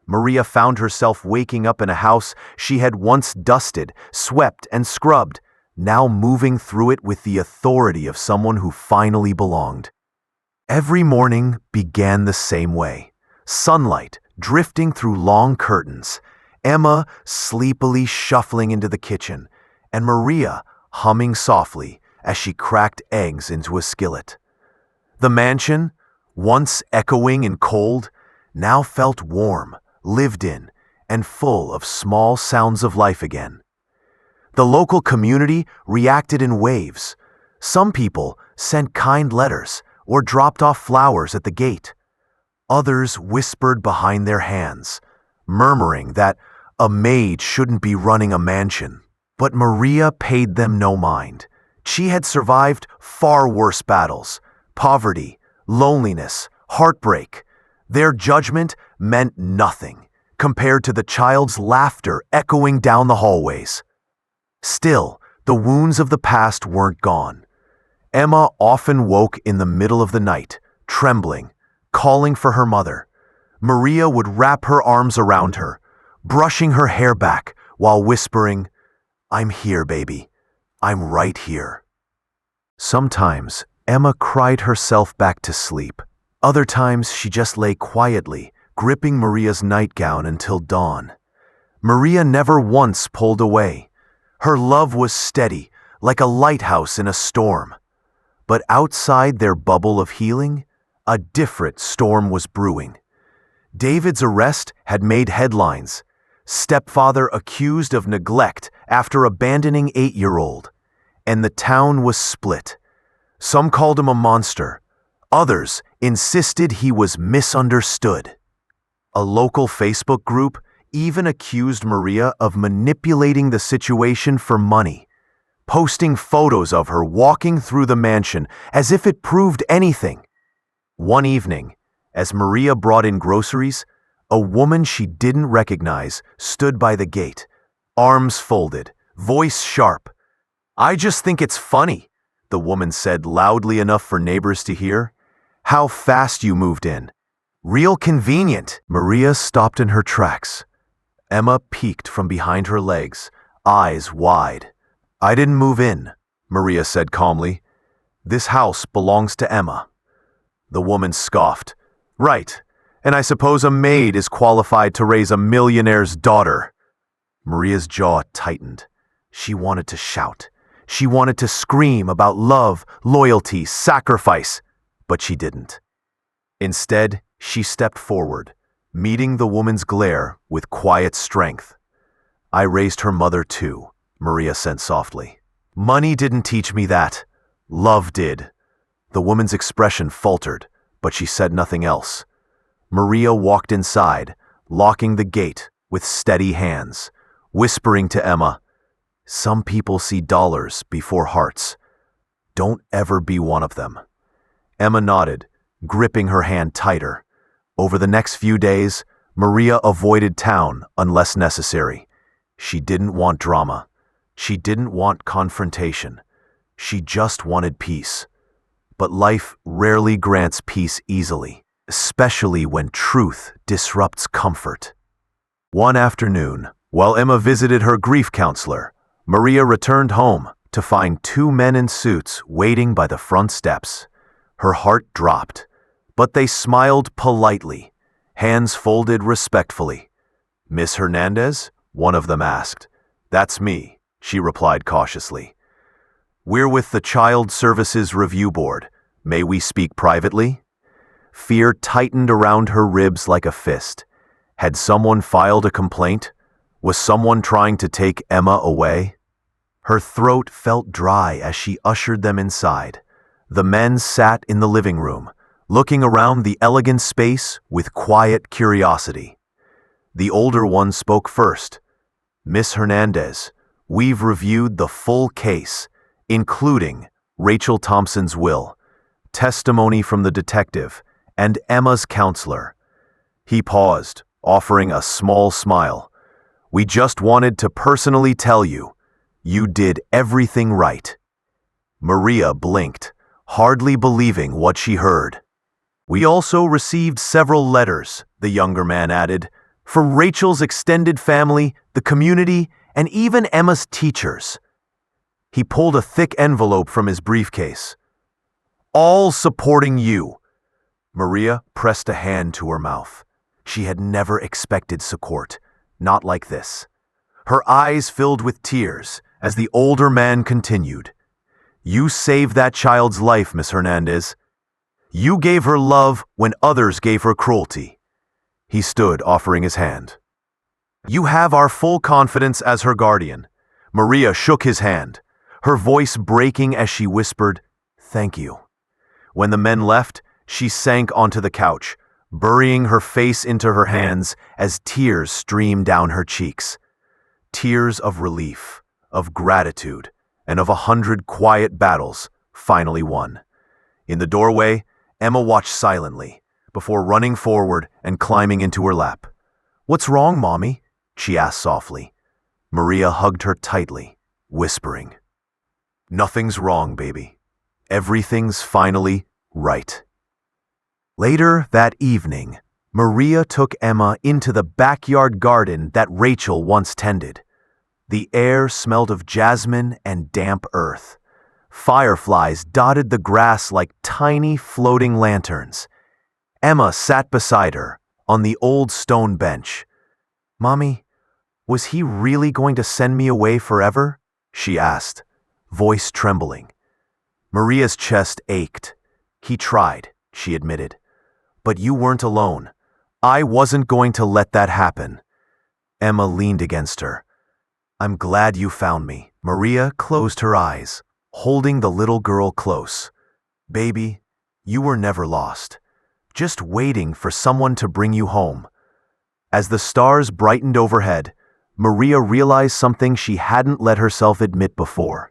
Maria found herself waking up in a house she had once dusted, swept, and scrubbed, now moving through it with the authority of someone who finally belonged. Every morning began the same way. Sunlight drifting through long curtains, Emma sleepily shuffling into the kitchen, and Maria humming softly as she cracked eggs into a skillet. The mansion, once echoing and cold, now felt warm, lived in, and full of small sounds of life again. The local community reacted in waves. Some people sent kind letters or dropped off flowers at the gate. Others whispered behind their hands, murmuring that a maid shouldn't be running a mansion. But Maria paid them no mind. She had survived far worse battles: poverty, loneliness, heartbreak. Their judgment meant nothing compared to the child's laughter echoing down the hallways. Still, the wounds of the past weren't gone. Emma often woke in the middle of the night, trembling, calling for her mother. Maria would wrap her arms around her, brushing her hair back while whispering, "I'm here, baby. I'm right here." Sometimes Emma cried herself back to sleep. Other times she just lay quietly, gripping Maria's nightgown until dawn. Maria never once pulled away. Her love was steady, like a lighthouse in a storm. But outside their bubble of healing, a different storm was brewing. David's arrest had made headlines. Stepfather accused of neglect after abandoning 8-year-old. And the town was split. Some called him a monster. Others insisted he was misunderstood. A local Facebook group even accused Maria of manipulating the situation for money, posting photos of her walking through the mansion as if it proved anything. One evening, as Maria brought in groceries, a woman she didn't recognize stood by the gate, arms folded, voice sharp. "I just think it's funny," the woman said loudly enough for neighbors to hear. "How fast you moved in. Real convenient." Maria stopped in her tracks. Emma peeked from behind her legs, eyes wide. "I didn't move in," Maria said calmly. "This house belongs to Emma." The woman scoffed. "Right, and I suppose a maid is qualified to raise a millionaire's daughter." Maria's jaw tightened. She wanted to shout. She wanted to scream about love, loyalty, sacrifice, but she didn't. Instead, she stepped forward, meeting the woman's glare with quiet strength. "I raised her mother too," Maria said softly. "Money didn't teach me that. Love did." The woman's expression faltered, but she said nothing else. Maria walked inside, locking the gate with steady hands, whispering to Emma, "Some people see dollars before hearts. Don't ever be one of them." Emma nodded, gripping her hand tighter. Over the next few days, Maria avoided town unless necessary. She didn't want drama. She didn't want confrontation. She just wanted peace. But life rarely grants peace easily, especially when truth disrupts comfort. One afternoon, while Emma visited her grief counselor, Maria returned home to find 2 men in suits waiting by the front steps. Her heart dropped, but they smiled politely, hands folded respectfully. "Miss Hernandez?" one of them asked. "That's me," she replied cautiously. "We're with the Child Services Review Board. May we speak privately?" Fear tightened around her ribs like a fist. Had someone filed a complaint? Was someone trying to take Emma away? Her throat felt dry as she ushered them inside. The men sat in the living room, looking around the elegant space with quiet curiosity. The older one spoke first. "Miss Hernandez, we've reviewed the full case, including Rachel Thompson's will, testimony from the detective, and Emma's counselor." He paused, offering a small smile. "We just wanted to personally tell you, you did everything right." Maria blinked, hardly believing what she heard. "We also received several letters," the younger man added, "from Rachel's extended family, the community, and even Emma's teachers." He pulled a thick envelope from his briefcase. "All supporting you." Maria pressed a hand to her mouth. She had never expected support, not like this. Her eyes filled with tears as the older man continued. "You saved that child's life, Miss Hernandez. You gave her love when others gave her cruelty." He stood, offering his hand. "You have our full confidence as her guardian." Maria shook his hand, her voice breaking as she whispered, "Thank you." When the men left, she sank onto the couch, burying her face into her hands as tears streamed down her cheeks. Tears of relief, of gratitude, and of 100 quiet battles finally won. In the doorway, Emma watched silently, before running forward and climbing into her lap. "What's wrong, Mommy?" she asked softly. Maria hugged her tightly, whispering, "Nothing's wrong, baby. Everything's finally right." Later that evening, Maria took Emma into the backyard garden that Rachel once tended. The air smelled of jasmine and damp earth. Fireflies dotted the grass like tiny floating lanterns. Emma sat beside her on the old stone bench. "Mommy, was he really going to send me away forever?" she asked, voice trembling. Maria's chest ached. "He tried," she admitted. "But you weren't alone. I wasn't going to let that happen." Emma leaned against her. "I'm glad you found me." Maria closed her eyes, holding the little girl close. "Baby, you were never lost, just waiting for someone to bring you home." As the stars brightened overhead, Maria realized something she hadn't let herself admit before.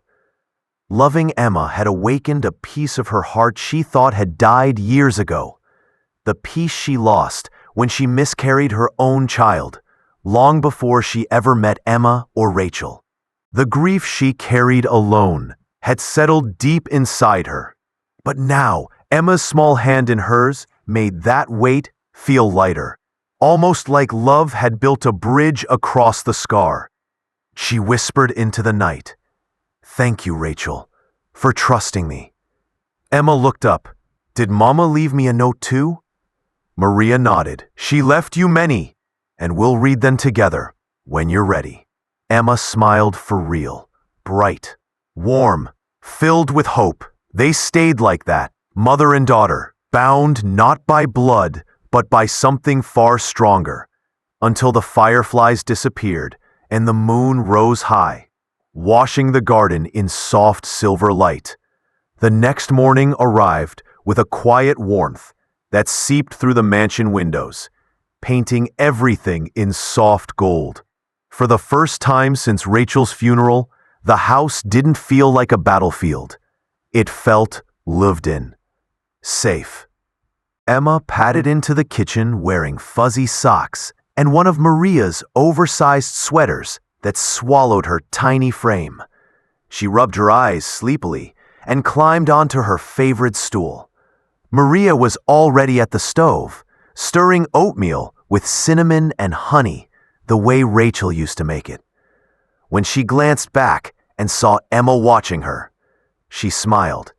Loving Emma had awakened a piece of her heart she thought had died years ago. The peace she lost when she miscarried her own child, long before she ever met Emma or Rachel. The grief she carried alone had settled deep inside her. But now, Emma's small hand in hers made that weight feel lighter, almost like love had built a bridge across the scar. She whispered into the night, "Thank you, Rachel, for trusting me." Emma looked up. "Did Mama leave me a note too?" Maria nodded. "She left you many, and we'll read them together when you're ready." Emma smiled for real, bright, warm, filled with hope. They stayed like that, mother and daughter, bound not by blood, but by something far stronger, until the fireflies disappeared and the moon rose high, washing the garden in soft silver light. The next morning arrived with a quiet warmth that seeped through the mansion windows, painting everything in soft gold. For the first time since Rachel's funeral, the house didn't feel like a battlefield. It felt lived in, safe. Emma padded into the kitchen wearing fuzzy socks and one of Maria's oversized sweaters that swallowed her tiny frame. She rubbed her eyes sleepily and climbed onto her favorite stool. Maria was already at the stove, stirring oatmeal with cinnamon and honey, the way Rachel used to make it. When she glanced back and saw Emma watching her, she smiled,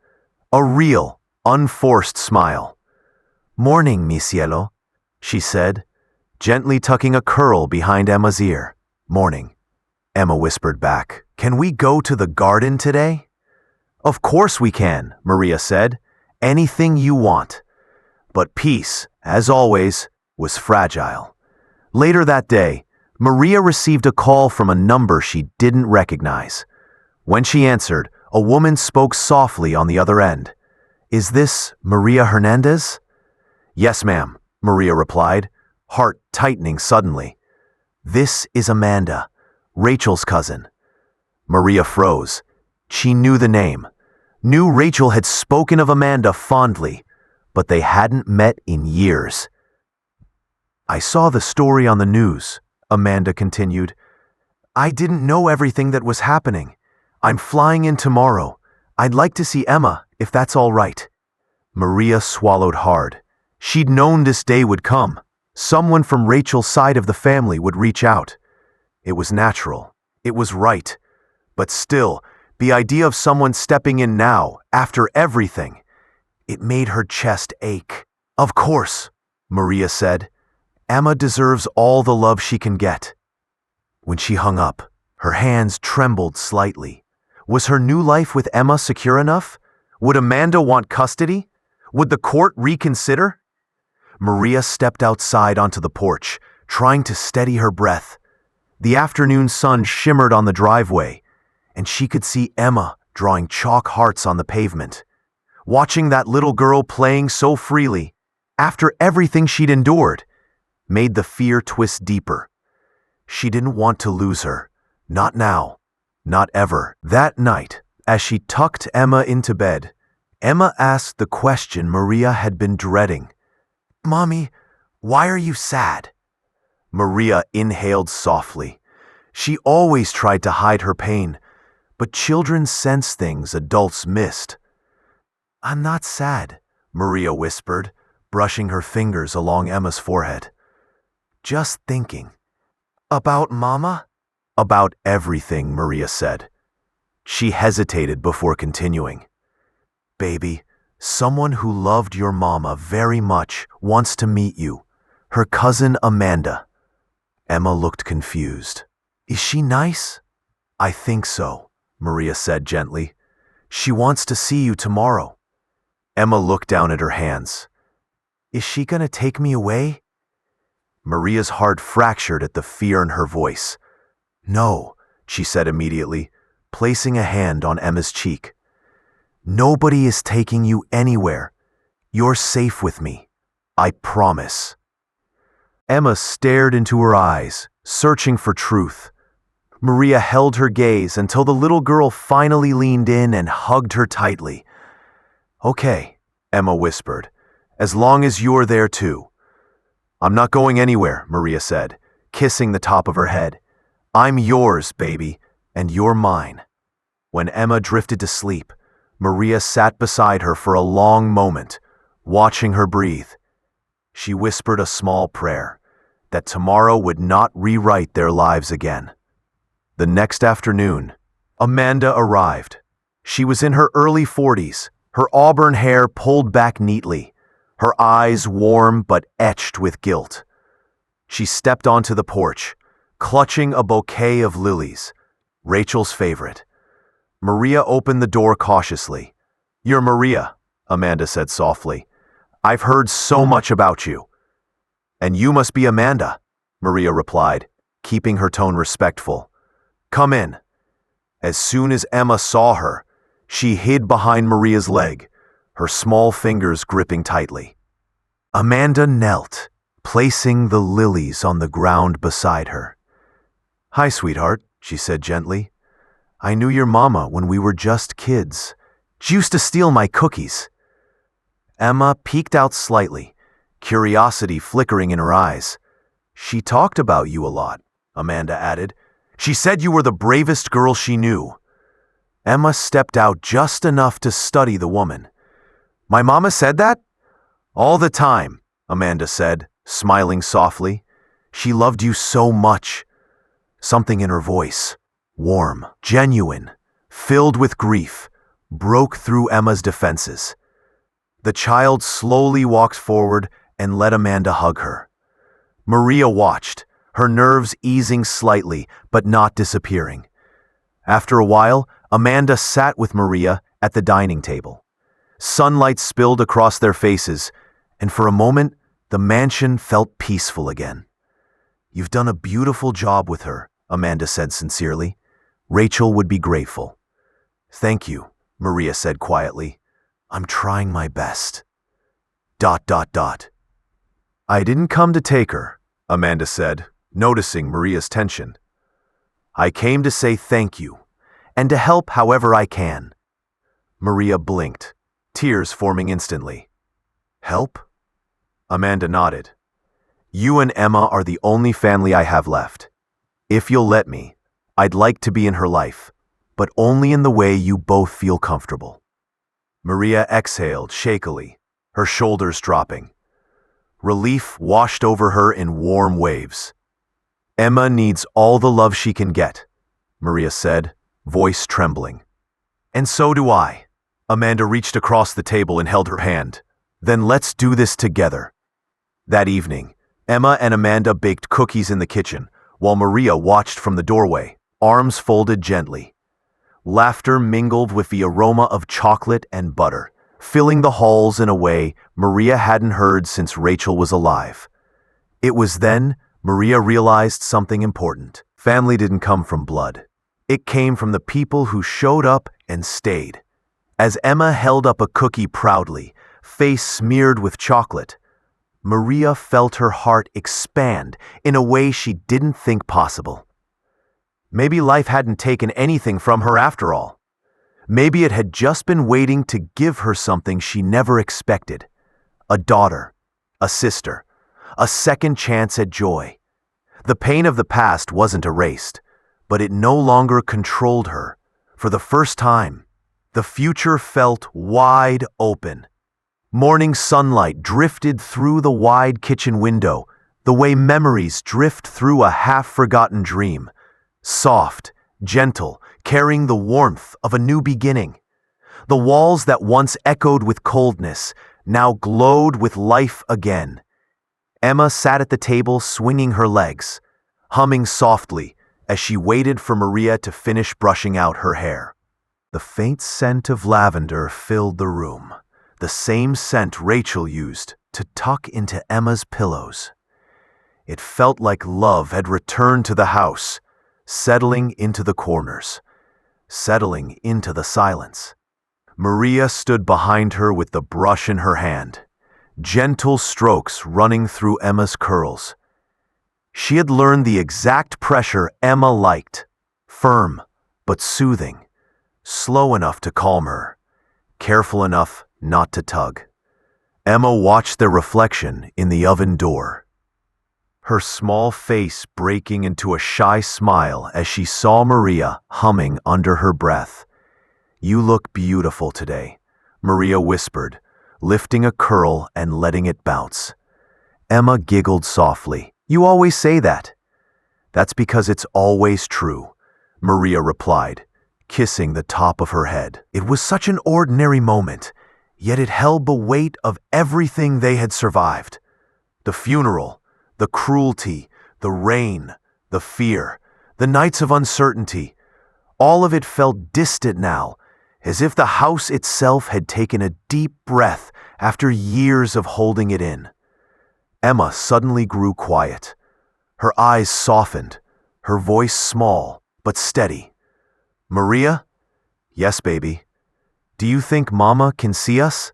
a real, unforced smile. "Morning, mi cielo," she said, gently tucking a curl behind Emma's ear. "Morning," Emma whispered back. "Can we go to the garden today?" "Of course we can," Maria said. "Anything you want." But peace, as always, was fragile. Later that day, Maria received a call from a number she didn't recognize. When she answered, a woman spoke softly on the other end. "Is this Maria Hernandez?" "Yes, ma'am," Maria replied, heart tightening suddenly. "This is Amanda, Rachel's cousin." Maria froze. She knew the name, knew Rachel had spoken of Amanda fondly, but they hadn't met in years. "I saw the story on the news," Amanda continued. "I didn't know everything that was happening. I'm flying in tomorrow. I'd like to see Emma, if that's all right." Maria swallowed hard. She'd known this day would come. Someone from Rachel's side of the family would reach out. It was natural. It was right. But still, the idea of someone stepping in now, after everything, it made her chest ache. "Of course," Maria said. "Emma deserves all the love she can get." When she hung up, her hands trembled slightly. Was her new life with Emma secure enough? Would Amanda want custody? Would the court reconsider? Maria stepped outside onto the porch, trying to steady her breath. The afternoon sun shimmered on the driveway, and she could see Emma drawing chalk hearts on the pavement. Watching that little girl playing so freely, after everything she'd endured, made the fear twist deeper. She didn't want to lose her. Not now. Not ever. That night, as she tucked Emma into bed, Emma asked the question Maria had been dreading. "Mommy, why are you sad?" Maria inhaled softly. She always tried to hide her pain, but children sense things adults missed. "I'm not sad," Maria whispered, brushing her fingers along Emma's forehead. Just thinking. About Mama? About everything, Maria said. She hesitated before continuing. Baby, someone who loved your mama very much wants to meet you. Her cousin Amanda. Emma looked confused. Is she nice? I think so, Maria said gently. She wants to see you tomorrow. Emma looked down at her hands. Is she gonna take me away? Maria's heart fractured at the fear in her voice. No, she said immediately, placing a hand on Emma's cheek. Nobody is taking you anywhere. You're safe with me. I promise. Emma stared into her eyes, searching for truth. Maria held her gaze until the little girl finally leaned in and hugged her tightly. Okay, Emma whispered, as long as you're there too. I'm not going anywhere, Maria said, kissing the top of her head. I'm yours, baby, and you're mine. When Emma drifted to sleep, Maria sat beside her for a long moment, watching her breathe. She whispered a small prayer, that tomorrow would not rewrite their lives again. The next afternoon, Amanda arrived. She was in her early 40s, her auburn hair pulled back neatly, her eyes warm but etched with guilt. She stepped onto the porch, clutching a bouquet of lilies, Rachel's favorite. Maria opened the door cautiously. You're Maria, Amanda said softly. I've heard so much about you. And you must be Amanda, Maria replied, keeping her tone respectful. Come in. As soon as Emma saw her, she hid behind Maria's leg, her small fingers gripping tightly. Amanda knelt, placing the lilies on the ground beside her. Hi, sweetheart, she said gently. I knew your mama when we were just kids. She used to steal my cookies. Emma peeked out slightly, curiosity flickering in her eyes. She talked about you a lot, Amanda added. She said you were the bravest girl she knew. Emma stepped out just enough to study the woman. My mama said that? All the time, Amanda said, smiling softly. She loved you so much. Something in her voice, warm, genuine, filled with grief, broke through Emma's defenses. The child slowly walked forward and let Amanda hug her. Maria watched, her nerves easing slightly but not disappearing. After a while, Amanda sat with Maria at the dining table. Sunlight spilled across their faces, and for a moment, the mansion felt peaceful again. You've done a beautiful job with her, Amanda said sincerely. Rachel would be grateful. Thank you, Maria said quietly. I'm trying my best. ... I didn't come to take her, Amanda said, noticing Maria's tension. I came to say thank you, and to help however I can. Maria blinked, tears forming instantly. Help? Amanda nodded. You and Emma are the only family I have left. If you'll let me, I'd like to be in her life, but only in the way you both feel comfortable. Maria exhaled shakily, her shoulders dropping. Relief washed over her in warm waves. Emma needs all the love she can get, Maria said, voice trembling. And so do I. Amanda reached across the table and held her hand. Then let's do this together. That evening, Emma and Amanda baked cookies in the kitchen, while Maria watched from the doorway, arms folded gently. Laughter mingled with the aroma of chocolate and butter, filling the halls in a way Maria hadn't heard since Rachel was alive. It was then Maria realized something important. Family didn't come from blood. It came from the people who showed up and stayed. As Emma held up a cookie proudly, face smeared with chocolate, Maria felt her heart expand in a way she didn't think possible. Maybe life hadn't taken anything from her after all. Maybe it had just been waiting to give her something she never expected. A daughter, a sister, a second chance at joy. The pain of the past wasn't erased, but it no longer controlled her. For the first time, the future felt wide open. Morning sunlight drifted through the wide kitchen window, the way memories drift through a half-forgotten dream. Soft, gentle, carrying the warmth of a new beginning. The walls that once echoed with coldness now glowed with life again. Emma sat at the table swinging her legs, humming softly as she waited for Maria to finish brushing out her hair. The faint scent of lavender filled the room, the same scent Rachel used to tuck into Emma's pillows. It felt like love had returned to the house, settling into the corners, settling into the silence. Maria stood behind her with the brush in her hand, gentle strokes running through Emma's curls. She had learned the exact pressure Emma liked, firm but soothing, slow enough to calm her, careful enough not to tug. Emma watched their reflection in the oven door, her small face breaking into a shy smile as she saw Maria humming under her breath. "You look beautiful today," Maria whispered, lifting a curl and letting it bounce. Emma giggled softly. "You always say that." "That's because it's always true," Maria replied, kissing the top of her head. It was such an ordinary moment, yet it held the weight of everything they had survived. The funeral, the cruelty, the rain, the fear, the nights of uncertainty. All of it felt distant now, as if the house itself had taken a deep breath after years of holding it in. Emma suddenly grew quiet. Her eyes softened, her voice small but steady. "Maria?" "Yes, baby." "Do you think Mama can see us?"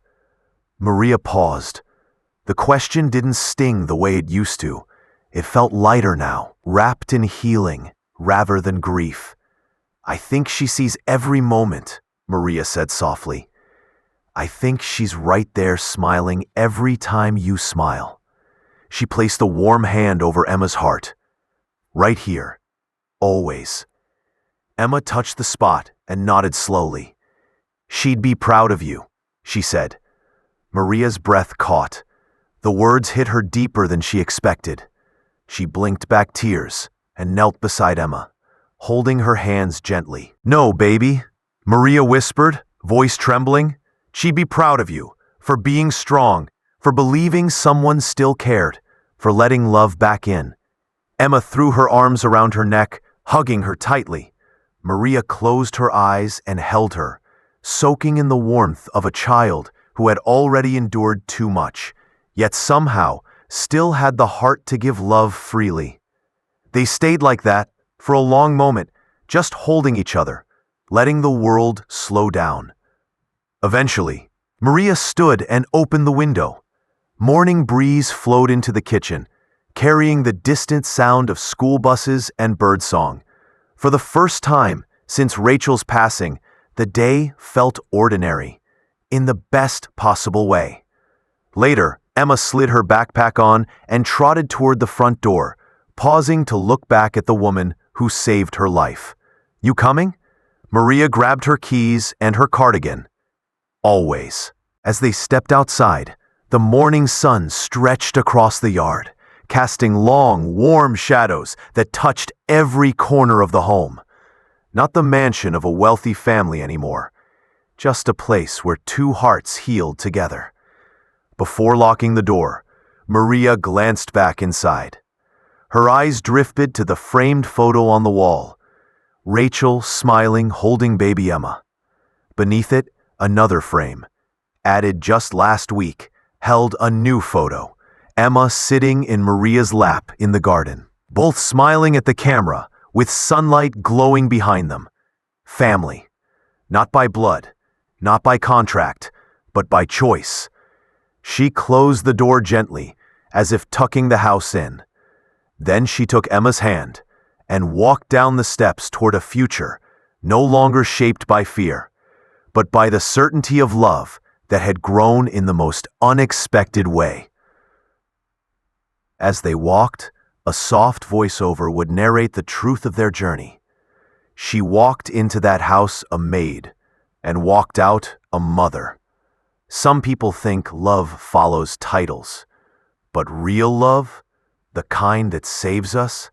Maria paused. The question didn't sting the way it used to. It felt lighter now, wrapped in healing rather than grief. "I think she sees every moment," Maria said softly. "I think she's right there smiling every time you smile." She placed a warm hand over Emma's heart. "Right here. Always." Emma touched the spot and nodded slowly. "She'd be proud of you," she said. Maria's breath caught. The words hit her deeper than she expected. She blinked back tears and knelt beside Emma, holding her hands gently. "No, baby," Maria whispered, voice trembling. "She'd be proud of you, for being strong, for believing someone still cared, for letting love back in." Emma threw her arms around her neck, hugging her tightly. Maria closed her eyes and held her, soaking in the warmth of a child who had already endured too much, yet somehow still had the heart to give love freely. They stayed like that for a long moment, just holding each other, letting the world slow down. Eventually, Maria stood and opened the window. Morning breeze flowed into the kitchen, carrying the distant sound of school buses and birdsong. For the first time since Rachel's passing, the day felt ordinary, in the best possible way. Later, Emma slid her backpack on and trotted toward the front door, pausing to look back at the woman who saved her life. "You coming?" Maria grabbed her keys and her cardigan. "Always." As they stepped outside, the morning sun stretched across the yard, casting long, warm shadows that touched every corner of the home. Not the mansion of a wealthy family anymore, just a place where two hearts healed together. Before locking the door, Maria glanced back inside. Her eyes drifted to the framed photo on the wall. Rachel smiling, holding baby Emma. Beneath it, another frame, added just last week, held a new photo. Emma sitting in Maria's lap in the garden, both smiling at the camera, with sunlight glowing behind them. Family. Not by blood, not by contract, but by choice. She closed the door gently, as if tucking the house in. Then she took Emma's hand and walked down the steps toward a future no longer shaped by fear, but by the certainty of love that had grown in the most unexpected way. As they walked, a soft voiceover would narrate the truth of their journey. She walked into that house a maid, and walked out a mother. Some people think love follows titles, but real love, the kind that saves us,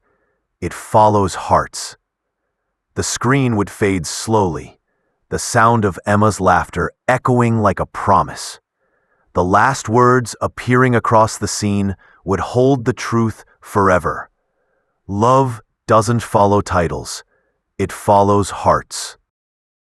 it follows hearts. The screen would fade slowly, the sound of Emma's laughter echoing like a promise. The last words appearing across the scene would hold the truth forever. Love doesn't follow titles, it follows hearts.